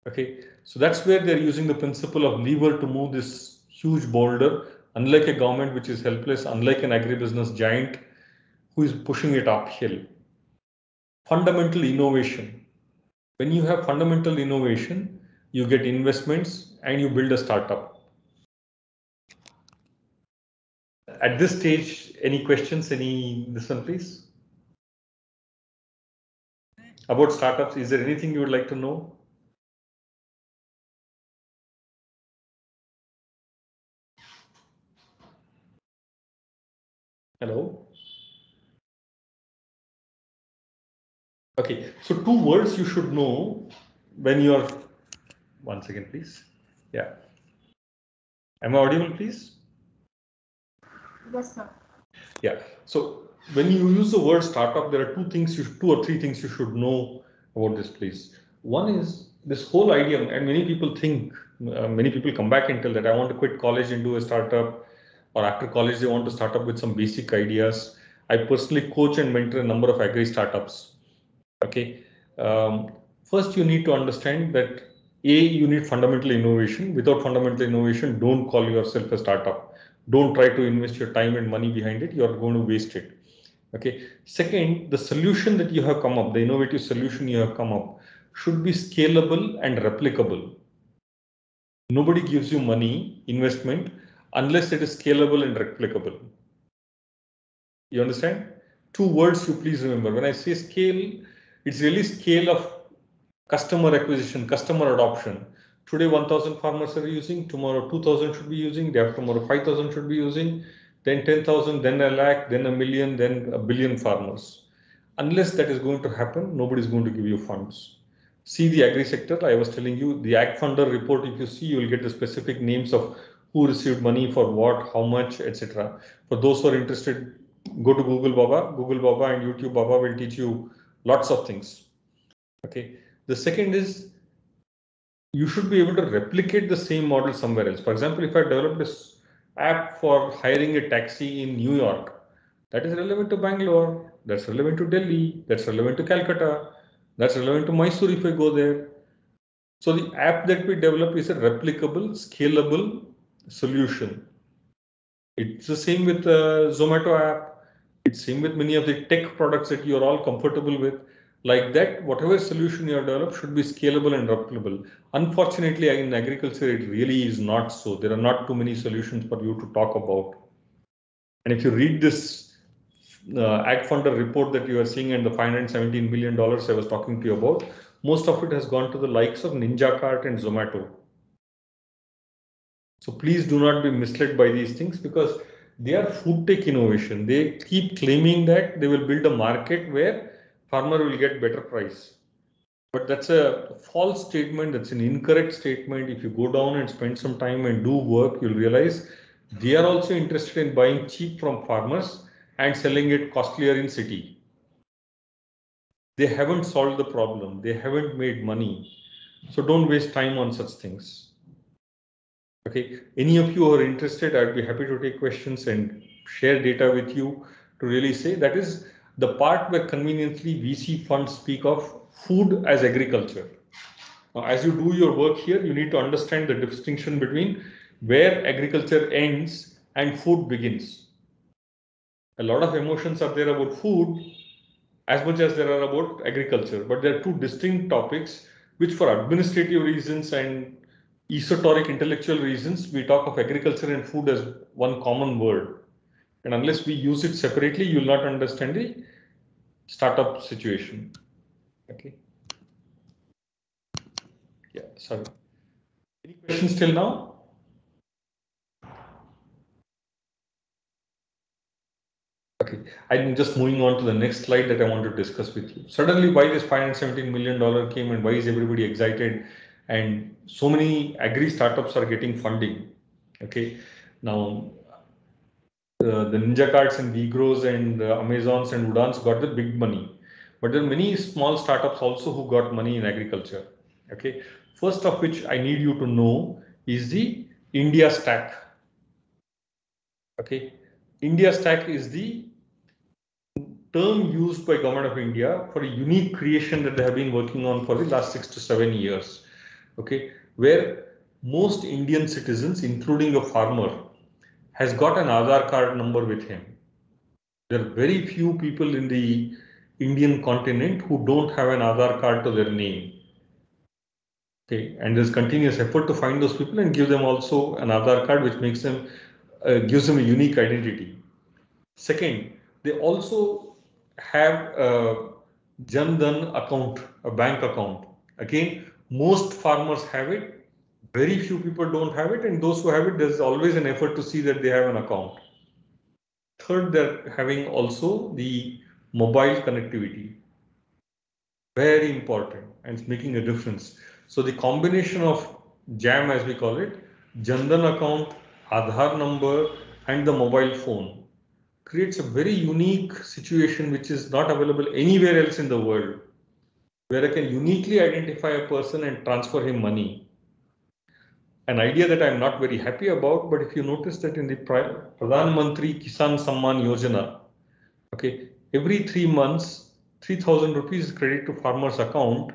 Okay. So that's where they're using the principle of lever to move this huge boulder, unlike a government which is helpless, unlike an agribusiness giant who is pushing it uphill. Fundamental innovation. When you have fundamental innovation, you get investments and you build a startup. At this stage, any questions? This one, please? About startups, is there anything you would like to know? Hello? Okay, so 2 words you should know when you are, one second, please. Yeah. Am I audible, please? Yes, sir. Yeah. So when you use the word startup, there are 2 or 3 things you should know about this, please. One is this whole idea, and many people think, many people come back and tell that I want to quit college and do a startup, or after college they want to start up with some basic ideas. I personally coach and mentor a number of agri startups. Okay. First, you need to understand that you need fundamental innovation. Without fundamental innovation, don't call yourself a startup. Don't try to invest your time and money behind it. You're going to waste it. Okay. Second, the solution that you have come up, the innovative solution you have come up, should be scalable and replicable. Nobody gives you money, investment, unless it is scalable and replicable. You understand? 2 words you please remember. When I say scale, it's really scale of customer acquisition, customer adoption. Today 1,000 farmers are using, tomorrow 2,000 should be using, day after tomorrow 5,000 should be using, then 10,000, then a lakh, then a million, then a billion farmers. Unless that is going to happen, nobody is going to give you funds. See the agri sector, I was telling you, the Ag Funder report, if you see, you will get the specific names of who received money for what, how much, etc. For those who are interested, go to Google Baba. Google Baba and YouTube Baba will teach you lots of things. Okay. The second is you should be able to replicate the same model somewhere else. For example, if I develop this app for hiring a taxi in New York, that is relevant to Bangalore, that's relevant to Delhi, that's relevant to Calcutta, that's relevant to Mysore if I go there. So the app that we develop is a replicable, scalable solution. It's the same with Zomato app. It's same with many of the tech products that you're all comfortable with. Like that, whatever solution you have developed should be scalable and replicable. Unfortunately, in agriculture, it really is not so. There are not too many solutions for you to talk about. And if you read this AgFunder report that you are seeing and the $517 million I was talking to you about, most of it has gone to the likes of Ninjakart and Zomato. So please do not be misled by these things, because they are food tech innovation. They keep claiming that they will build a market where farmer will get better price. But that's a false statement. That's an incorrect statement. If you go down and spend some time and do work, you'll realize they are also interested in buying cheap from farmers and selling it costlier in city. They haven't solved the problem. They haven't made money. So don't waste time on such things. Okay, any of you who are interested, I'd be happy to take questions and share data with you to really say that is the part where conveniently VC funds speak of food as agriculture. Now, as you do your work here, you need to understand the distinction between where agriculture ends and food begins. A lot of emotions are there about food as much as there are about agriculture, but there are two distinct topics which, for administrative reasons and esoteric intellectual reasons, we talk of agriculture and food as one common word. And unless we use it separately, you will not understand the startup situation. Okay. Yeah, sorry. Any questions till now? Okay, I'm just moving on to the next slide that I want to discuss with you. Suddenly, why this $517 million came and why is everybody excited? And so many agri startups are getting funding. Okay, now the Ninjakarts and Vigros and Amazons and Udans got the big money, but there are many small startups also who got money in agriculture. Okay, first of which I need you to know is the India Stack. Okay, India Stack is the term used by Government of India for a unique creation that they have been working on for the last 6 to 7 years. Okay, where most Indian citizens, including a farmer, has got an Aadhaar card number with him. There are very few people in the Indian continent who don't have an Aadhaar card to their name. Okay, and there's continuous effort to find those people and give them also an Aadhaar card, which makes them gives them a unique identity. Second, they also have a Jan Dhan account, a bank account. Again, most farmers have it. Very few people don't have it, and those who have it, there's always an effort to see that they have an account. Third, they're having also the mobile connectivity. Very important, and it's making a difference. So the combination of JAM, as we call it, Jan Dhan account, Aadhaar number, and the mobile phone creates a very unique situation which is not available anywhere else in the world, where I can uniquely identify a person and transfer him money. An idea that I'm not very happy about, but if you notice that in the Pradhan Mantri Kisan Samman Yojana, okay, every 3 months, 3,000 rupees is credited to farmer's account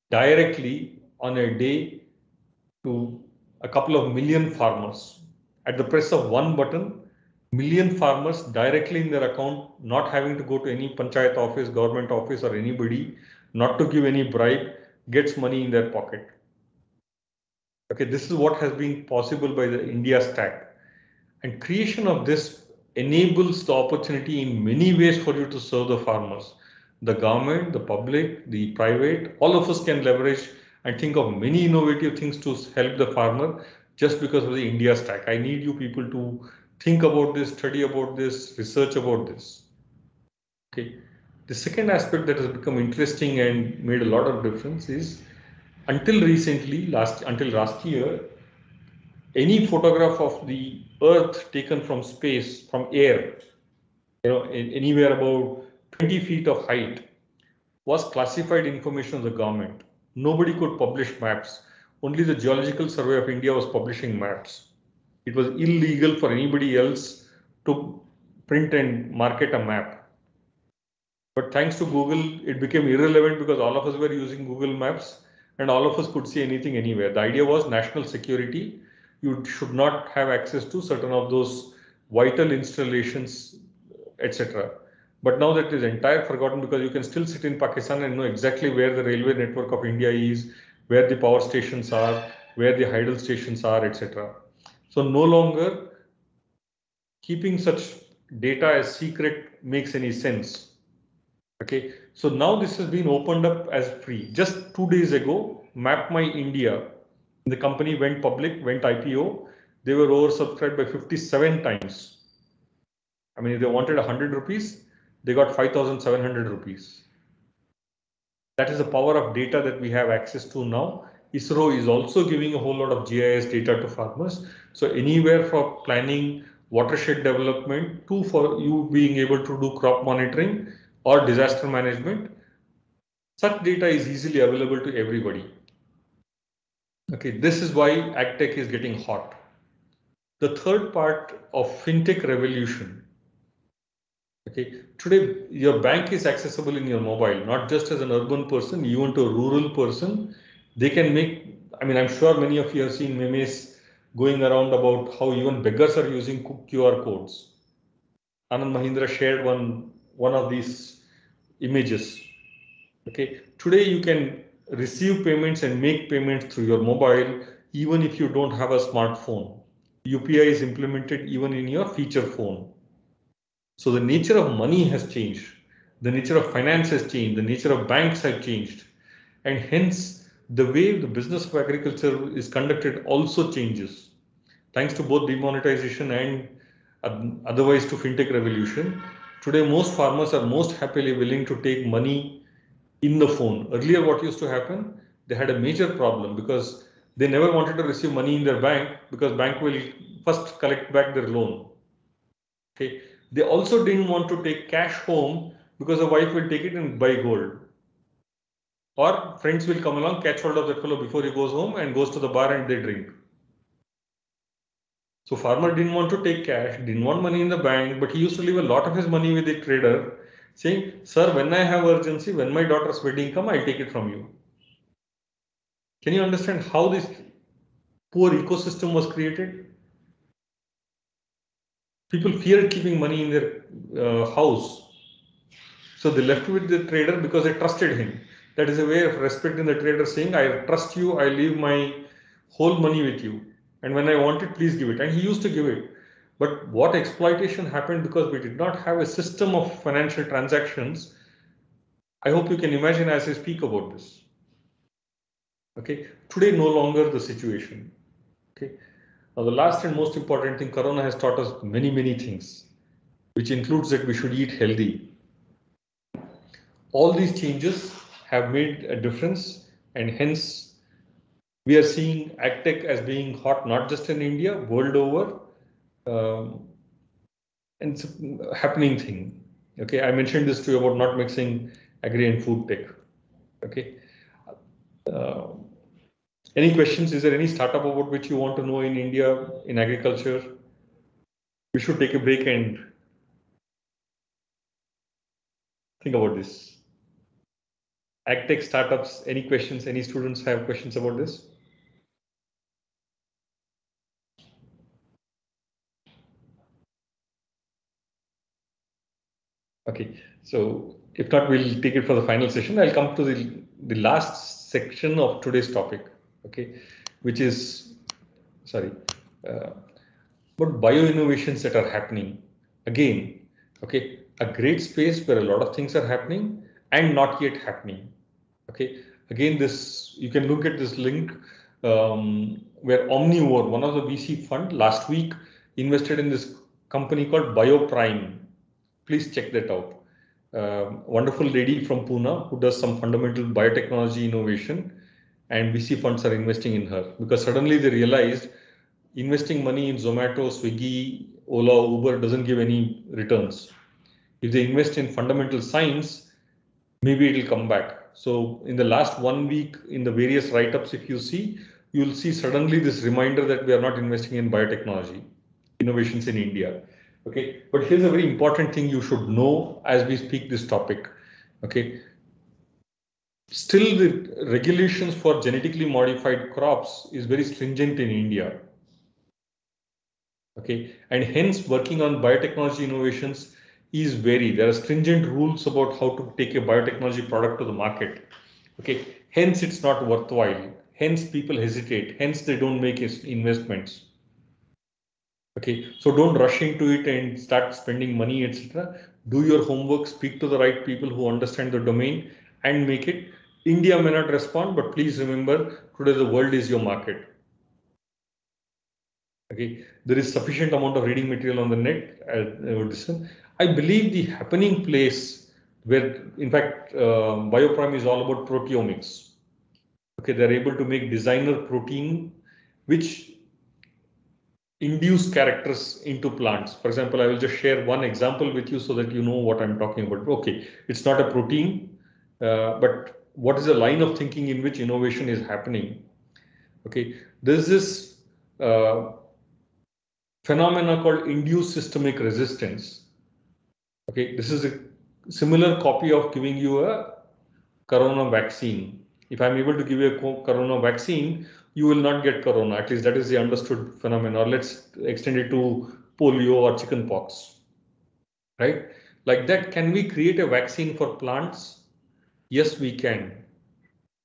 directly on a day to a couple of million farmers. At the press of one button, million farmers directly in their account, not having to go to any panchayat office, government office or anybody, not to give any bribe, gets money in their pocket. Okay, this is what has been possible by the India Stack. And creation of this enables the opportunity in many ways for you to serve the farmers. The government, the public, the private, all of us can leverage and think of many innovative things to help the farmer just because of the India Stack. I need you people to think about this, study about this, research about this. Okay. The second aspect that has become interesting and made a lot of difference is until recently, until last year, any photograph of the Earth taken from space, from air, anywhere about 20 feet of height, was classified information of the government. Nobody could publish maps. Only the Geological Survey of India was publishing maps. It was illegal for anybody else to print and market a map. But thanks to Google, it became irrelevant because all of us were using Google Maps and all of us could see anything anywhere. The idea was national security. you should not have access to certain of those vital installations, etc. But now that is entirely forgotten, because you can still sit in Pakistan and know exactly where the railway network of India is, where the power stations are, where the hydel stations are, etc. So no longer keeping such data as secret makes any sense. Okay, so now this has been opened up as free. Just 2 days ago, MapMyIndia, the company went public, went IPO. They were oversubscribed by 57 times. I mean, if they wanted 100 rupees, they got 5,700 rupees. That is the power of data that we have access to now. ISRO is also giving a whole lot of GIS data to farmers. So anywhere for planning, watershed development, to for you being able to do crop monitoring or disaster management, such data is easily available to everybody. Okay, this is why AgTech is getting hot. The third part of FinTech revolution. Okay, today your bank is accessible in your mobile, not just as an urban person, even to a rural person. They can make, I mean, I'm sure many of you have seen memes going around about how even beggars are using QR codes. Anand Mahindra shared one of these images. Okay, today you can receive payments and make payments through your mobile, even if you don't have a smartphone. UPI is implemented even in your feature phone. So the nature of money has changed. The nature of finance has changed. The nature of banks have changed. And hence, the way the business of agriculture is conducted also changes. Thanks to both demonetization and otherwise to fintech revolution, today most farmers are most happily willing to take money in the phone. Earlier, what used to happen, they had a major problem because they never wanted to receive money in their bank because bank will first collect back their loan. Okay. They also didn't want to take cash home because the wife will take it and buy gold. Or friends will come along, catch hold of that fellow before he goes home and goes to the bar and they drink. So farmer didn't want to take cash, didn't want money in the bank, but he used to leave a lot of his money with the trader saying, sir, when I have urgency, when my daughter's wedding come, I'll take it from you. Can you understand how this poor ecosystem was created? People feared keeping money in their house. So they left with the trader because they trusted him. That is a way of respecting the trader, saying, I trust you, I leave my whole money with you. And when I want it, please give it. And he used to give it. But what exploitation happened because we did not have a system of financial transactions. I hope you can imagine as I speak about this. Okay, today no longer the situation. Okay, now the last and most important thing, Corona has taught us many, many things, which includes that we should eat healthy. All these changes have made a difference, and hence we are seeing AgTech as being hot not just in India, world over, and it's a happening thing. Okay, I mentioned this to you about not mixing agri and food tech. Okay. Any questions? Is there any startup about which you want to know in India in agriculture? We should take a break and think about this. AgTech startups, any questions? Any students have questions about this? Okay, so if not, we'll take it for the final session. I'll come to the last section of today's topic, okay, which is, sorry, but bio-innovations that are happening. Again, okay, a great space where a lot of things are happening and not yet happening. Okay, again, this, you can look at this link where Omnivore, one of the VC fund, last week invested in this company called BioPrime. Please check that out. Wonderful lady from Pune who does some fundamental biotechnology innovation, and VC funds are investing in her because suddenly they realized investing money in Zomato, Swiggy, Ola, Uber doesn't give any returns. If they invest in fundamental science, maybe it will come back. So in the last 1 week, in the various write-ups, if you see, you'll see suddenly this reminder that we are not investing in biotechnology innovations in India. Okay, but here's a very important thing you should know as we speak this topic. Okay, still the regulations for genetically modified crops is very stringent in India. Okay, and hence working on biotechnology innovations is there are stringent rules about how to take a biotechnology product to the market. Okay, hence it's not worthwhile. Hence people hesitate. Hence they don't make investments. Okay, so don't rush into it and start spending money, etc. Do your homework, speak to the right people who understand the domain and make it. India may not respond, but please remember today the world is your market. Okay, there is sufficient amount of reading material on the net. I believe the happening place where, in fact, Bioprime is all about proteomics. Okay, they're able to make designer protein which induce characters into plants. For example, I will just share one example with you so that you know what I'm talking about. Okay, it's not a protein, but what is the line of thinking in which innovation is happening? Okay, there's this phenomena called induced systemic resistance. Okay, this is a similar copy of giving you a corona vaccine. If I'm able to give you a corona vaccine, you will not get corona. At least that is the understood phenomenon. Or let's extend it to polio or chicken pox. Right? Like that, can we create a vaccine for plants? Yes, we can.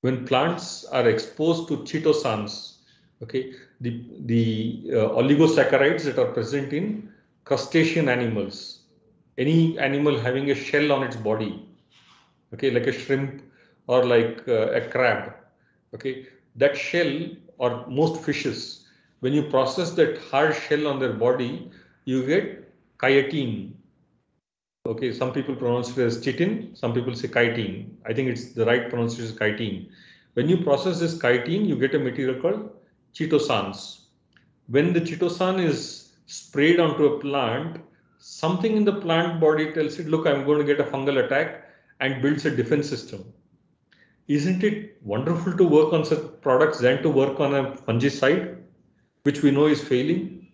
When plants are exposed to chitosans, okay, the oligosaccharides that are present in crustacean animals, any animal having a shell on its body, okay, like a shrimp or like a crab, okay, that shell or most fishes, when you process that hard shell on their body, you get chitin. Okay, some people pronounce it as chitin, some people say chitin. I think it's the right pronunciation is chitin. When you process this chitin, you get a material called chitosans. When the chitosan is sprayed onto a plant, something in the plant body tells it, look, I'm going to get a fungal attack and builds a defense system. Isn't it wonderful to work on such products than to work on a fungicide, which we know is failing?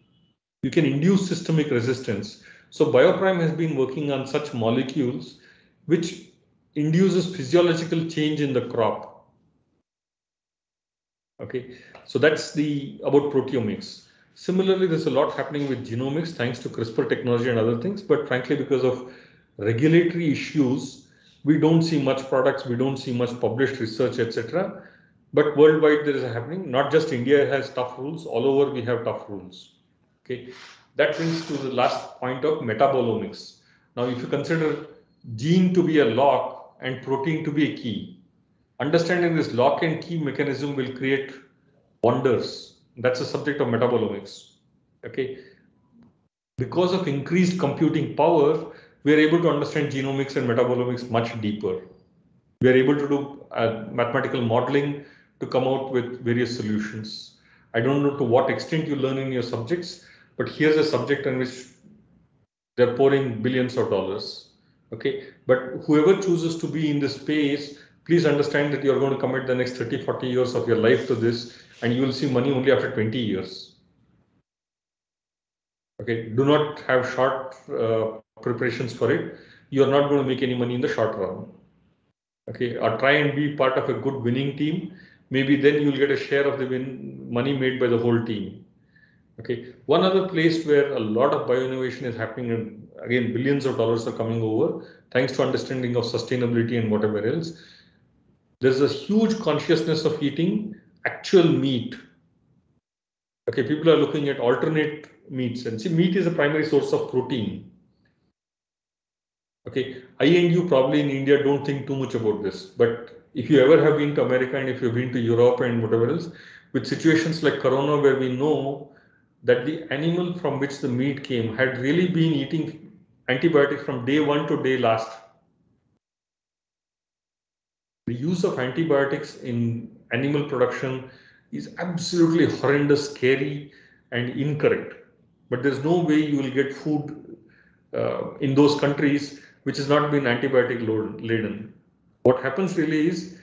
You can induce systemic resistance. So Bioprime has been working on such molecules which induces physiological change in the crop. Okay, so that's about proteomics. Similarly, there's a lot happening with genomics thanks to CRISPR technology and other things, but frankly, because of regulatory issues, we don't see much products, we don't see much published research, etc. But worldwide there is happening. Not just India has tough rules, all over we have tough rules. Okay, that brings to the last point of metabolomics. Now, if you consider gene to be a lock and protein to be a key, understanding this lock and key mechanism will create wonders. That's the subject of metabolomics. Okay, because of increased computing power, we are able to understand genomics and metabolomics much deeper. We are able to do mathematical modeling to come out with various solutions. I don't know to what extent you learn in your subjects, but here's a subject in which they're pouring billions of dollars. Okay, but whoever chooses to be in this space, please understand that you're going to commit the next 30, 40 years of your life to this, and you will see money only after 20 years. Okay, do not have short preparations for it. You are not going to make any money in the short run. Okay, or try and be part of a good winning team. Maybe then you'll get a share of the money made by the whole team. Okay, one other place where a lot of bioinnovation is happening, and again, billions of dollars are coming over, thanks to understanding of sustainability and whatever else. There's a huge consciousness of eating actual meat. Okay, people are looking at alternate meats, and see, meat is a primary source of protein. Okay, I and you probably in India don't think too much about this, but if you ever have been to America and if you've been to Europe and whatever else, with situations like Corona where we know that the animal from which the meat came had really been eating antibiotics from day one to day last. The use of antibiotics in animal production is absolutely horrendous, scary, and incorrect. But there's no way you will get food in those countries which has not been antibiotic laden. What happens really is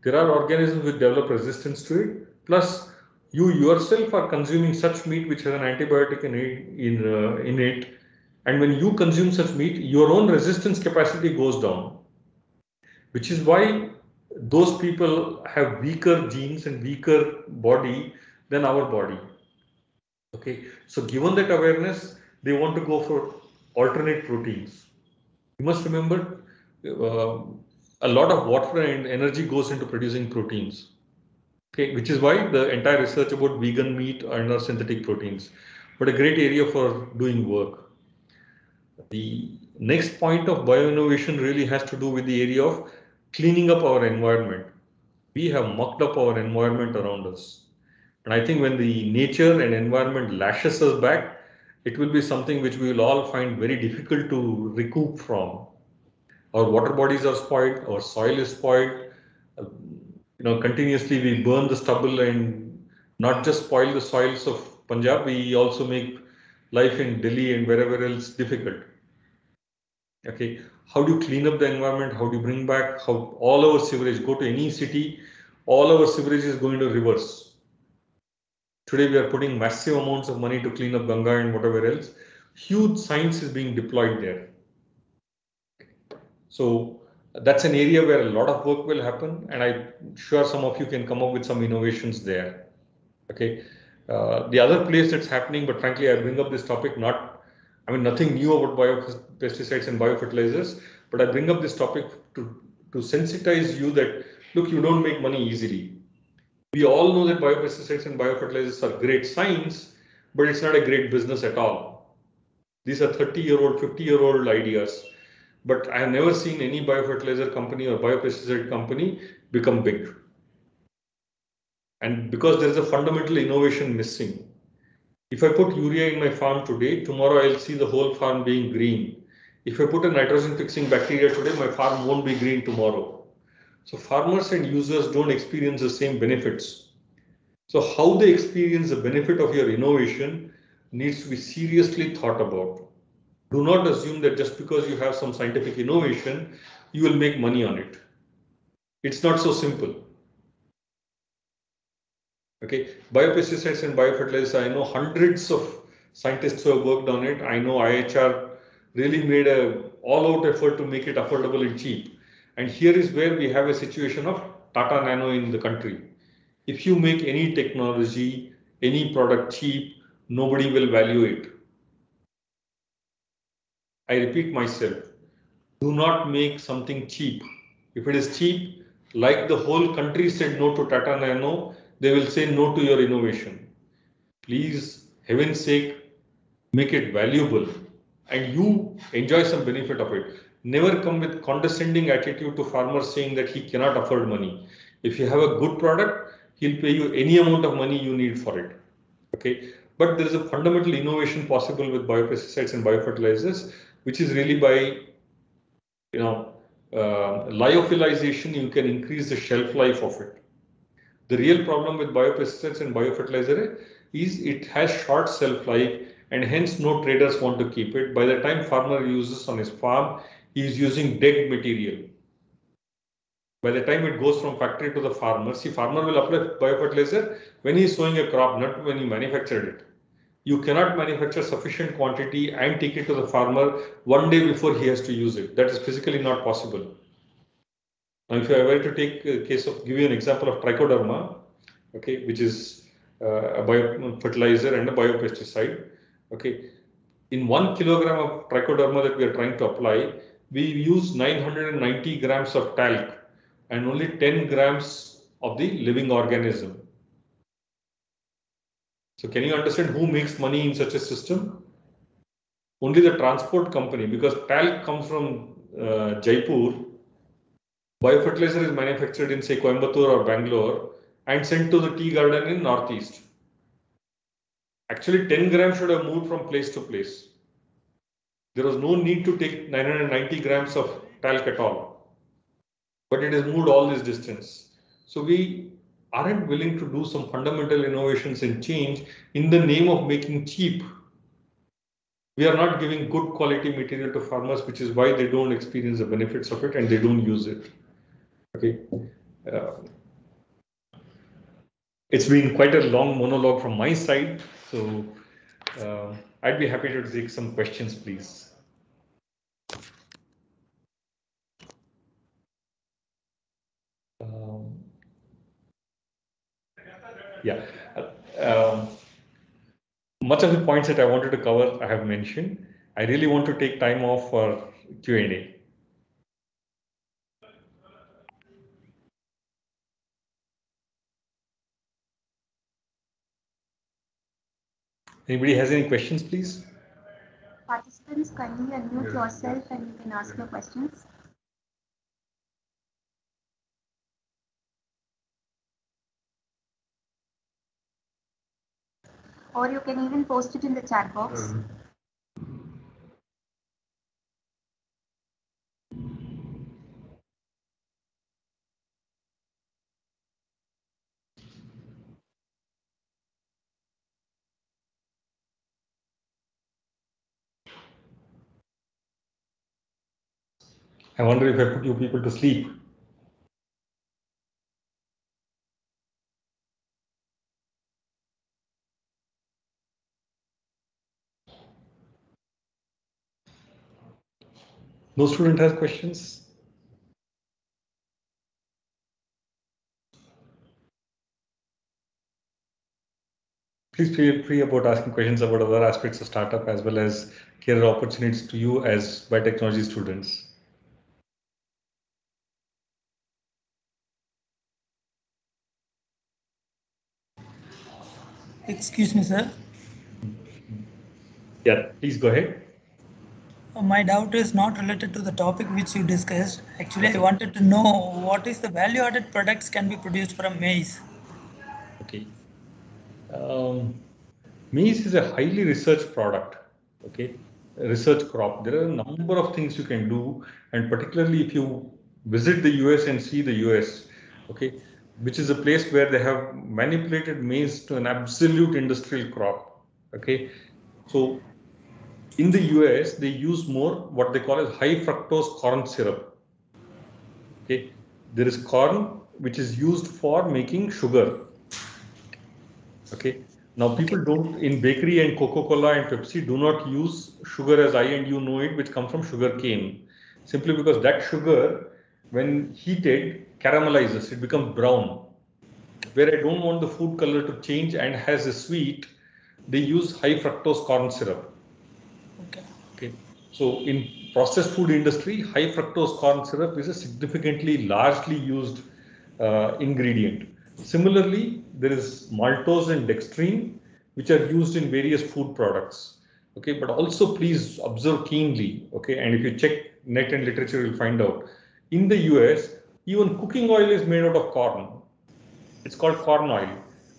there are organisms which develop resistance to it. Plus, you yourself are consuming such meat which has an antibiotic in it. And when you consume such meat, your own resistance capacity goes down, which is why those people have weaker genes and weaker body than our body. Okay, so given that awareness, they want to go for alternate proteins. You must remember a lot of water and energy goes into producing proteins. Okay, which is why the entire research about vegan meat and our synthetic proteins, but a great area for doing work. The next point of bioinnovation really has to do with the area of cleaning up our environment. We have mucked up our environment around us. And I think when the nature and environment lashes us back, it will be something which we will all find very difficult to recoup from. Our water bodies are spoiled, our soil is spoiled. Continuously we burn the stubble and not just spoil the soils of Punjab, we also make life in Delhi and wherever else difficult. Okay, how do you clean up the environment? How do you bring back how all our sewage, go to any city, all our sewage is going to rivers. Today we are putting massive amounts of money to clean up Ganga and whatever else. Huge science is being deployed there. So that's an area where a lot of work will happen, and I'm sure some of you can come up with some innovations there. Okay. The other place that's happening, but frankly, I bring up this topic nothing new about biopesticides and biofertilizers, but I bring up this topic to sensitize you that, look, you don't make money easily. We all know that biopesticides and biofertilizers are great science, but it's not a great business at all. These are 30-year-old, 50-year-old ideas, but I have never seen any biofertilizer company or biopesticide company become big. And because there is a fundamental innovation missing. If I put urea in my farm today, tomorrow I'll see the whole farm being green. If I put a nitrogen fixing bacteria today, my farm won't be green tomorrow. So farmers and users don't experience the same benefits. So how they experience the benefit of your innovation needs to be seriously thought about. Do not assume that just because you have some scientific innovation, you will make money on it. It's not so simple. Okay, biopesticides and biofertilizers, I know hundreds of scientists who have worked on it. I know IHR really made a all-out effort to make it affordable and cheap. And here is where we have a situation of Tata Nano in the country. If you make any technology, any product cheap, nobody will value it. I repeat myself, do not make something cheap. If it is cheap, like the whole country said no to Tata Nano, they will say no to your innovation. Please, heaven's sake, make it valuable and you enjoy some benefit of it. Never come with condescending attitude to farmers saying that he cannot afford money. If you have a good product, he'll pay you any amount of money you need for it. Okay, but there is a fundamental innovation possible with biopesticides and biofertilizers, which is really by lyophilization, you can increase the shelf life of it. The real problem with biopesticides and biofertilizer is it has short shelf life and hence no traders want to keep it. By the time farmer uses on his farm, he is using dead material. By the time it goes from factory to the farmer, see, farmer will apply biofertilizer when he is sowing a crop, not when he manufactured it. You cannot manufacture sufficient quantity and take it to the farmer one day before he has to use it. That is physically not possible. Now, if I were to take a case of, give you an example of trichoderma, okay, which is a biofertilizer and a biopesticide, okay. In 1 kilogram of trichoderma that we are trying to apply, we use 990 grams of talc and only 10 grams of the living organism. So can you understand who makes money in such a system? Only the transport company, because talc comes from Jaipur. Biofertilizer is manufactured in, say, Coimbatore or Bangalore and sent to the tea garden in Northeast. Actually, 10 grams should have moved from place to place. There was no need to take 990 grams of talc at all. But it has moved all this distance. So we aren't willing to do some fundamental innovations and change in the name of making cheap. We are not giving good quality material to farmers, which is why they don't experience the benefits of it and they don't use it. Okay. It's been quite a long monologue from my side, so I'd be happy to take some questions, please. Yeah. much of the points that I wanted to cover, I have mentioned. I really want to take time off for Q&A. Anybody has any questions, please? Participants, kindly unmute yourself and you can ask your questions. Or you can even post it in the chat box. I wonder if I put you people to sleep. No student has questions? Please feel free about asking questions about other aspects of startup as well as career opportunities to you as biotechnology students. Excuse me, sir. Yeah, please go ahead. My doubt is not related to the topic which you discussed. Actually, I wanted to know what is the value-added products can be produced from maize. Okay. Maize is a highly researched product. Okay, a research crop. There are a number of things you can do, and particularly if you visit the US and see the US, okay, which is a place where they have manipulated maize to an absolute industrial crop. Okay, so in the US, they use more what they call as high fructose corn syrup. Okay, there is corn which is used for making sugar. Okay, now people don't in bakery and Coca-Cola and Pepsi do not use sugar as I and you know it, which comes from sugar cane, simply because that sugar, when heated, caramelizes, it becomes brown. Where I don't want the food color to change and has a sweet, they use high fructose corn syrup. Okay. So in processed food industry, high fructose corn syrup is a significantly largely used ingredient. Similarly, there is maltose and dextrine, which are used in various food products. Okay, but also please observe keenly. Okay, and if you check net and literature, you'll find out. In the US, even cooking oil is made out of corn. It's called corn oil.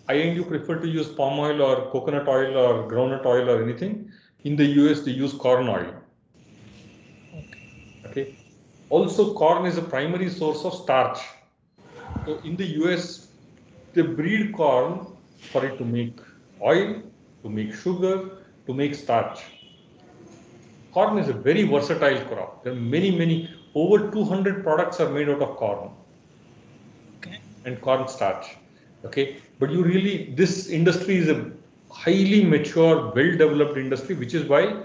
I and you prefer to use palm oil or coconut oil or groundnut oil or anything. In the US, they use corn oil. Okay. Also, corn is a primary source of starch. So in the US, they breed corn for it to make oil, to make sugar, to make starch. Corn is a very versatile crop. There are many, over 200 products are made out of corn and corn starch. Okay, but you really, this industry is a highly mature, well-developed industry, which is why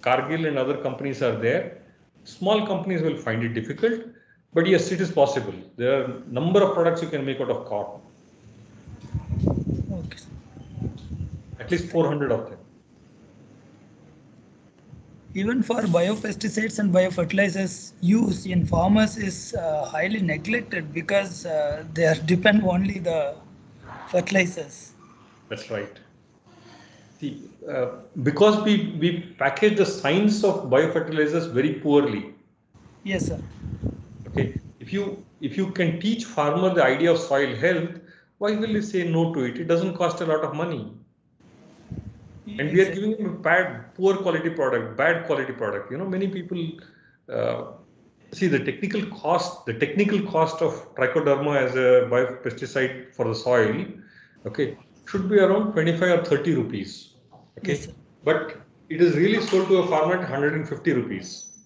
Cargill and other companies are there. Small companies will find it difficult, but yes, it is possible. There are a number of products you can make out of corn. Okay. At least 400 of them. Even for biopesticides and biofertilizers use in farmers is highly neglected because they are depend only the fertilizers. That's right. See, because we package the science of biofertilizers very poorly. Yes, sir. Okay, if you can teach farmer the idea of soil health, why will he say no to it? It doesn't cost a lot of money. And we are giving him a bad, poor quality product, bad quality product. You know, many people see the technical cost of trichoderma as a biopesticide for the soil, okay, should be around 25 or 30 rupees. Okay, yes, but it is really sold to a farmer at 150 rupees.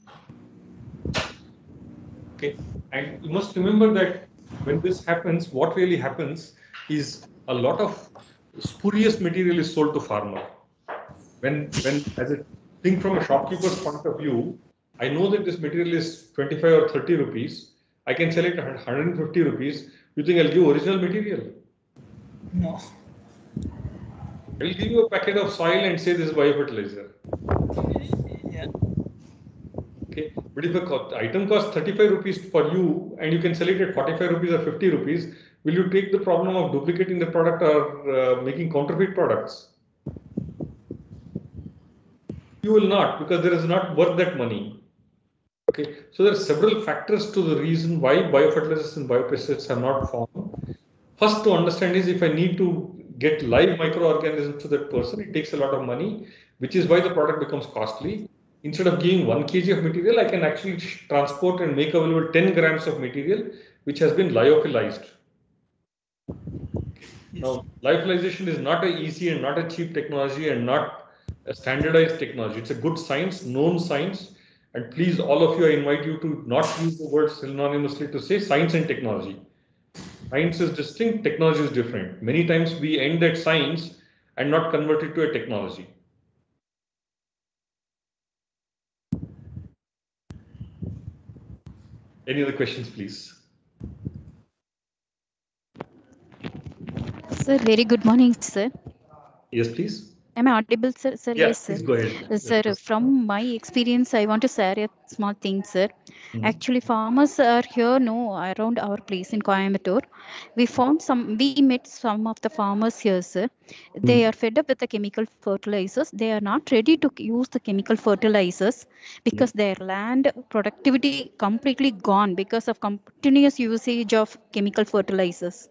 Okay, and you must remember that when this happens, what really happens is a lot of spurious material is sold to farmer. When as a thing from a shopkeeper's point of view, I know that this material is 25 or 30 rupees. I can sell it at 150 rupees. You think I'll give original material? No. I will give you a packet of soil and say this is biofertilizer. Yeah. Okay, but if a item costs 35 rupees for you and you can sell it at 45 rupees or 50 rupees, will you take the problem of duplicating the product or making counterfeit products? You will not, because there is not worth that money. Okay, so there are several factors to the reason why biofertilizers and biopesticides are not formed. First to understand is if I need to get live microorganisms to that person, it takes a lot of money, which is why the product becomes costly. Instead of giving 1 kg of material, I can actually transport and make available 10 grams of material, which has been lyophilized. Yes. Now, lyophilization is not an easy and not a cheap technology and not a standardized technology. It's a good science, known science. And please, all of you, I invite you to not use the word synonymously to say science and technology. Science is distinct, technology is different. Many times we end at science and not convert it to a technology. Any other questions, please? Sir, very good morning, sir. Yes, please. Am I audible, sir? Sir, Yeah, yes, sir. please go ahead. Sir, from my experience, I want to share a small thing, sir. Actually, farmers are here, no, around our place in Coimbatore. We met some of the farmers here, sir. They are fed up with the chemical fertilizers. They are not ready to use the chemical fertilizers because their land productivity completely gone because of continuous usage of chemical fertilizers.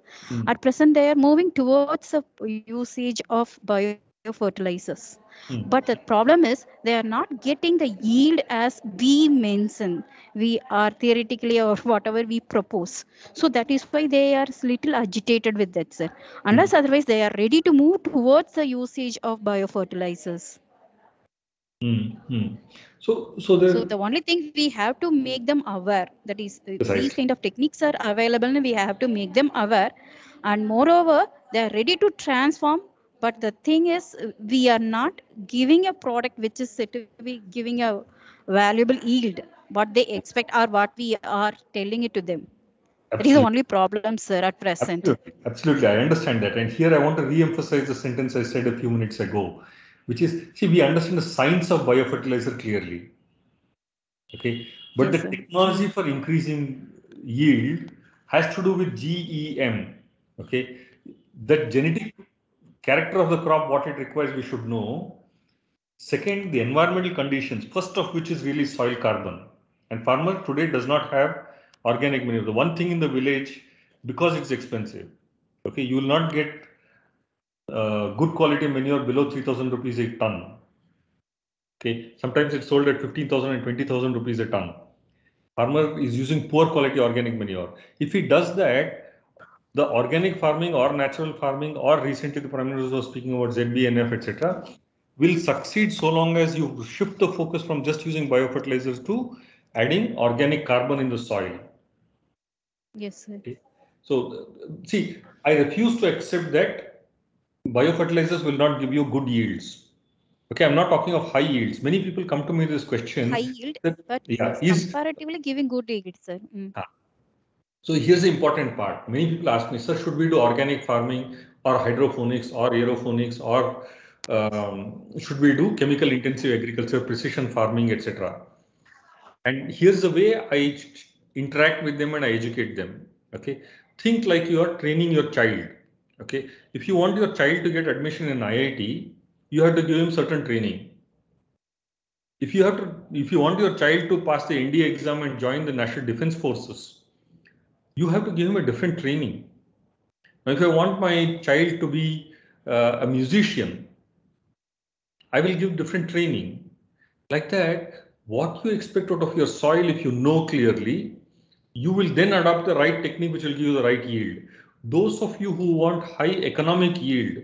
At present, they are moving towards the usage of biofertilizers. But the problem is they are not getting the yield as we mention. We are theoretically or whatever we propose. So that is why they are little agitated with that, sir. Unless otherwise they are ready to move towards the usage of biofertilizers. So the only thing we have to make them aware, that is these kind of techniques are available and we have to make them aware, and moreover they are ready to transform. But the thing is, we are not giving a product which is said to be giving a valuable yield, what they expect or what we are telling it to them. That is the only problem, sir, at present. Absolutely, I understand that. And here I want to re-emphasize the sentence I said a few minutes ago, which is, see, we understand the science of biofertilizer clearly. Okay, but Yes, the technology for increasing yield has to do with GEM. Okay, that genetic character of the crop, what it requires, we should know. Second, the environmental conditions, first of which is really soil carbon. And farmer today does not have organic manure. The one thing in the village, because it's expensive, okay, you will not get good quality manure below 3,000 rupees a ton. Okay, sometimes it's sold at 15,000 and 20,000 rupees a ton. Farmer is using poor quality organic manure. If he does that, the organic farming or natural farming, or recently the Prime Minister was speaking about ZBNF, etc., will succeed so long as you shift the focus from just using biofertilizers to adding organic carbon in the soil. Yes, sir. Okay. So, see, I refuse to accept that biofertilizers will not give you good yields. Okay, I'm not talking of high yields. Many people come to me with this question. High yield, that, but yeah, comparatively giving good yield, sir. So here's the important part. Many people ask me, sir, should we do organic farming or hydroponics or aeroponics, or should we do chemical intensive agriculture, precision farming, etc.? And here's the way I interact with them and I educate them. Okay, think like you are training your child. Okay, if you want your child to get admission in IIT, you have to give him certain training. If you want your child to pass the NDA exam and join the National Defense Forces, you have to give him a different training. Now, if I want my child to be a musician, I will give different training. Like that, what you expect out of your soil, if you know clearly, you will then adopt the right technique which will give you the right yield. Those of you who want high economic yield,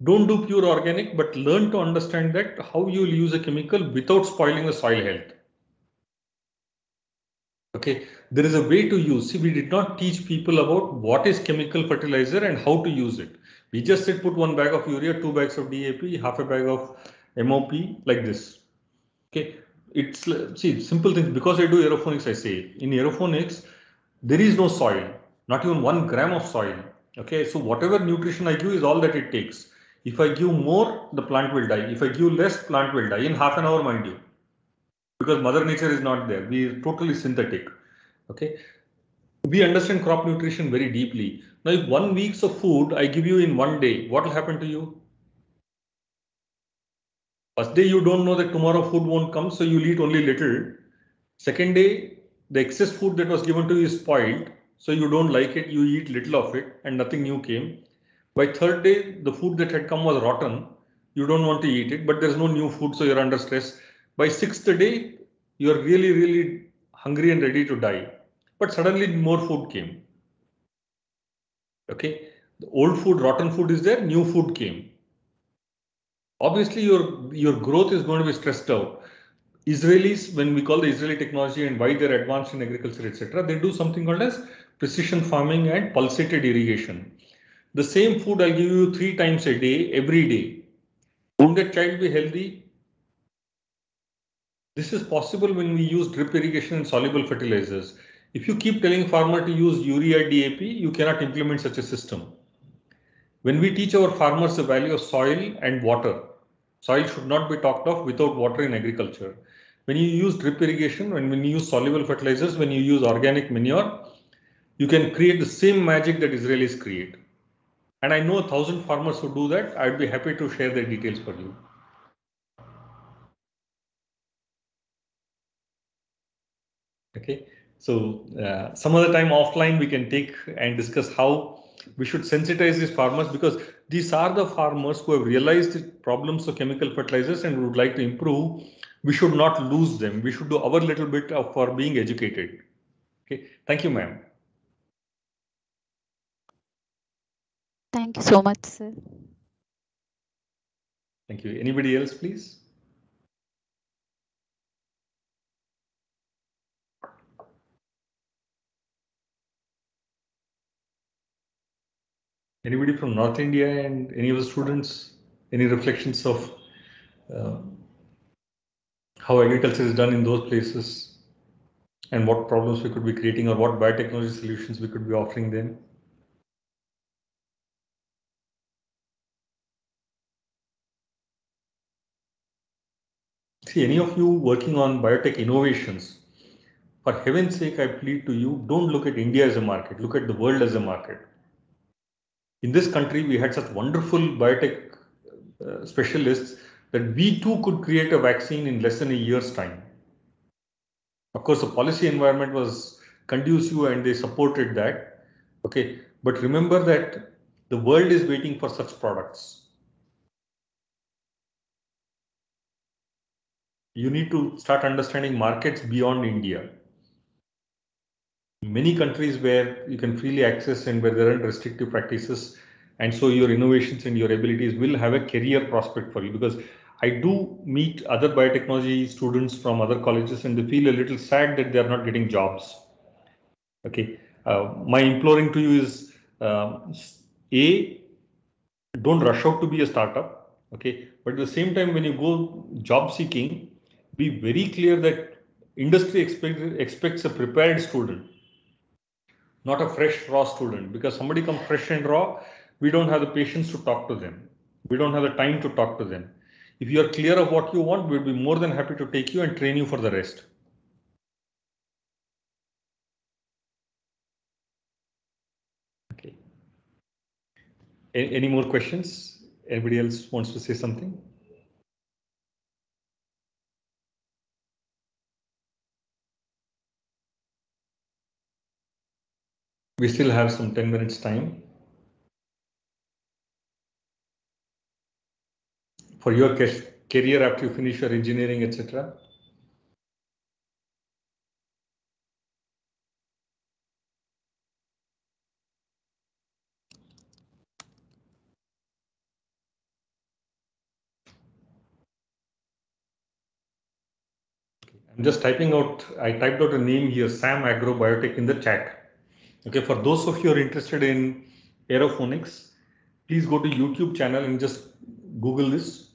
don't do pure organic, but learn to understand that how you will use a chemical without spoiling the soil health. Okay, there is a way to use. See, we did not teach people about what is chemical fertilizer and how to use it. We just said put 1 bag of urea, 2 bags of DAP, half a bag of MOP, like this. Okay, it's, see, simple things. Because I do aeroponics, I say in aeroponics there is no soil, not even 1 gram of soil. Okay, so whatever nutrition I give is all that it takes. If I give more, the plant will die. If I give less, plant will die in half an hour, mind you, because Mother Nature is not there. We are totally synthetic. Okay. We understand crop nutrition very deeply. Now, if 1 week of food I give you in one day, what will happen to you? First day, you don't know that tomorrow food won't come, so you'll eat only little. Second day, the excess food that was given to you is spoiled, so you don't like it, you eat little of it and nothing new came. By third day, the food that had come was rotten, you don't want to eat it, but there's no new food, so you're under stress. By sixth day, you're really, really hungry and ready to die, but suddenly more food came. Okay, the old food, rotten food is there, new food came. Obviously, your growth is going to be stressed out. Israelis, when we call the Israeli technology and why they're advanced in agriculture, etc., they do something called as precision farming and pulsated irrigation. The same food I'll give you 3 times a day, every day. Won't that child be healthy? This is possible when we use drip irrigation and soluble fertilizers. If you keep telling farmer to use urea, DAP, you cannot implement such a system. When we teach our farmers the value of soil and water, soil should not be talked of without water in agriculture. When you use drip irrigation, when you use soluble fertilizers, when you use organic manure, you can create the same magic that Israelis create. And I know 1,000 farmers who do that. I'd be happy to share their details for you. Okay, so some other time offline we can take and discuss how we should sensitize these farmers, because these are the farmers who have realized the problems of chemical fertilizers and would like to improve. We should not lose them. We should do our little bit for being educated. Okay, thank you, ma'am. Thank you so much, sir. Thank you. Anybody else, please? Anybody from North India and any of the students? Any reflections of how agriculture is done in those places and what problems we could be creating or what biotechnology solutions we could be offering them? See, any of you working on biotech innovations, for heaven's sake, I plead to you, don't look at India as a market, look at the world as a market. In this country, we had such wonderful biotech specialists that we too could create a vaccine in less than a year's time. Of course, the policy environment was conducive and they supported that. Okay, but remember that the world is waiting for such products. You need to start understanding markets beyond India. Many countries where you can freely access and where there aren't restrictive practices, and so your innovations and your abilities will have a career prospect for you. Because I do meet other biotechnology students from other colleges and they feel a little sad that they are not getting jobs. Okay, my imploring to you is don't rush out to be a startup. Okay, but at the same time, when you go job seeking, be very clear that industry expects a prepared student, not a fresh raw student, because somebody comes fresh and raw, we don't have the patience to talk to them. We don't have the time to talk to them. If you are clear of what you want, we'll be more than happy to take you and train you for the rest. Okay. Any more questions? Anybody else wants to say something? We still have some 10 minutes time for your career after you finish your engineering, etc. I'm just typing out, I typed out a name here, Sam Agro Biotech, in the chat. Okay, for those of you who are interested in aeroponics, please go to YouTube channel and just Google this.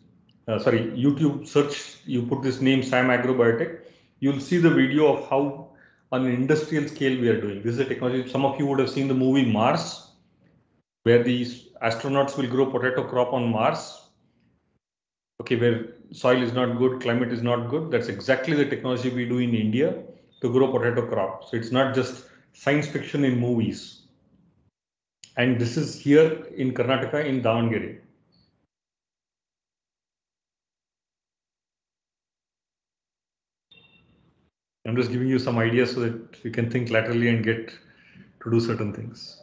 YouTube search, you put this name Sam Agro Biotech. You'll see the video of how on an industrial scale we are doing. This is a technology, some of you would have seen the movie Mars, where these astronauts will grow potato crop on Mars. Okay, where soil is not good, climate is not good. That's exactly the technology we do in India to grow potato crop. So it's not just science fiction in movies. And this is here in Karnataka in Davangere. I'm just giving you some ideas so that you can think laterally and get to do certain things.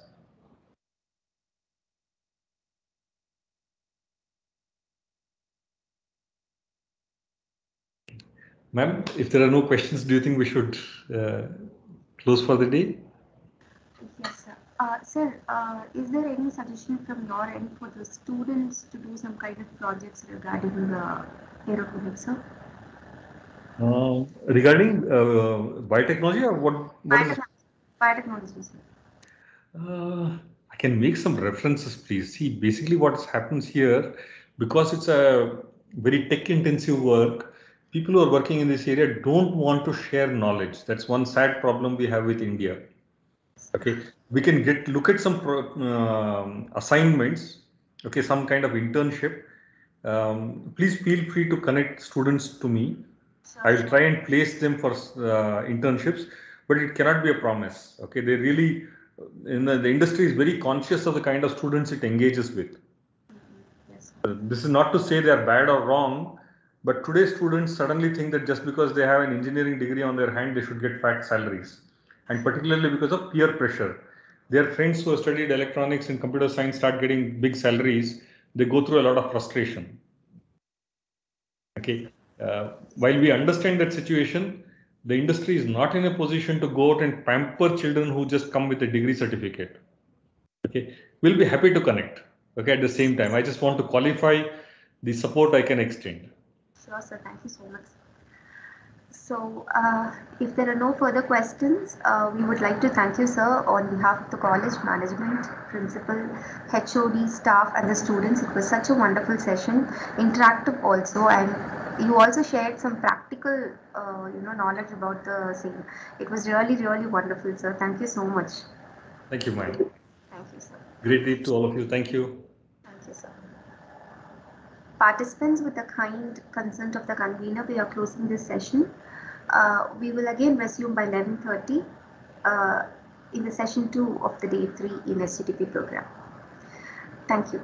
Ma'am, if there are no questions, do you think we should close for the day? Yes, sir. Sir, is there any suggestion from your end for the students to do some kind of projects regarding the aeroponics, sir? Regarding biotechnology or what is? Biotechnology, sir. I can make some references, please. See, basically what happens here, because it's a very tech-intensive work, people who are working in this area don't want to share knowledge. That's one sad problem we have with India. Okay, we can look at some assignments. Okay, some kind of internship. Please feel free to connect students to me. I will try and place them for internships, but it cannot be a promise. Okay, they really, the industry is very conscious of the kind of students it engages with. Yes. This is not to say they are bad or wrong, but today's students suddenly think that just because they have an engineering degree on their hand, they should get fat salaries. And particularly because of peer pressure. Their friends who have studied electronics and computer science start getting big salaries, they go through a lot of frustration. Okay. While we understand that situation, the industry is not in a position to go out and pamper children who just come with a degree certificate. Okay, we'll be happy to connect. Okay, at the same time, I just want to qualify the support I can extend. Sure, sir. Thank you so much. So, if there are no further questions, we would like to thank you, sir, on behalf of the college management, principal, HOD, staff, and the students. It was such a wonderful session, interactive also, and you also shared some practical, knowledge about the same. It was really, really wonderful, sir. Thank you so much. Thank you, Mike. Thank you, sir. Great day to all of you. Thank you. Thank you, sir. Participants, with the kind consent of the convener, we are closing this session. We will again resume by 11:30 in the session 2 of the day 3 in STTP program. Thank you.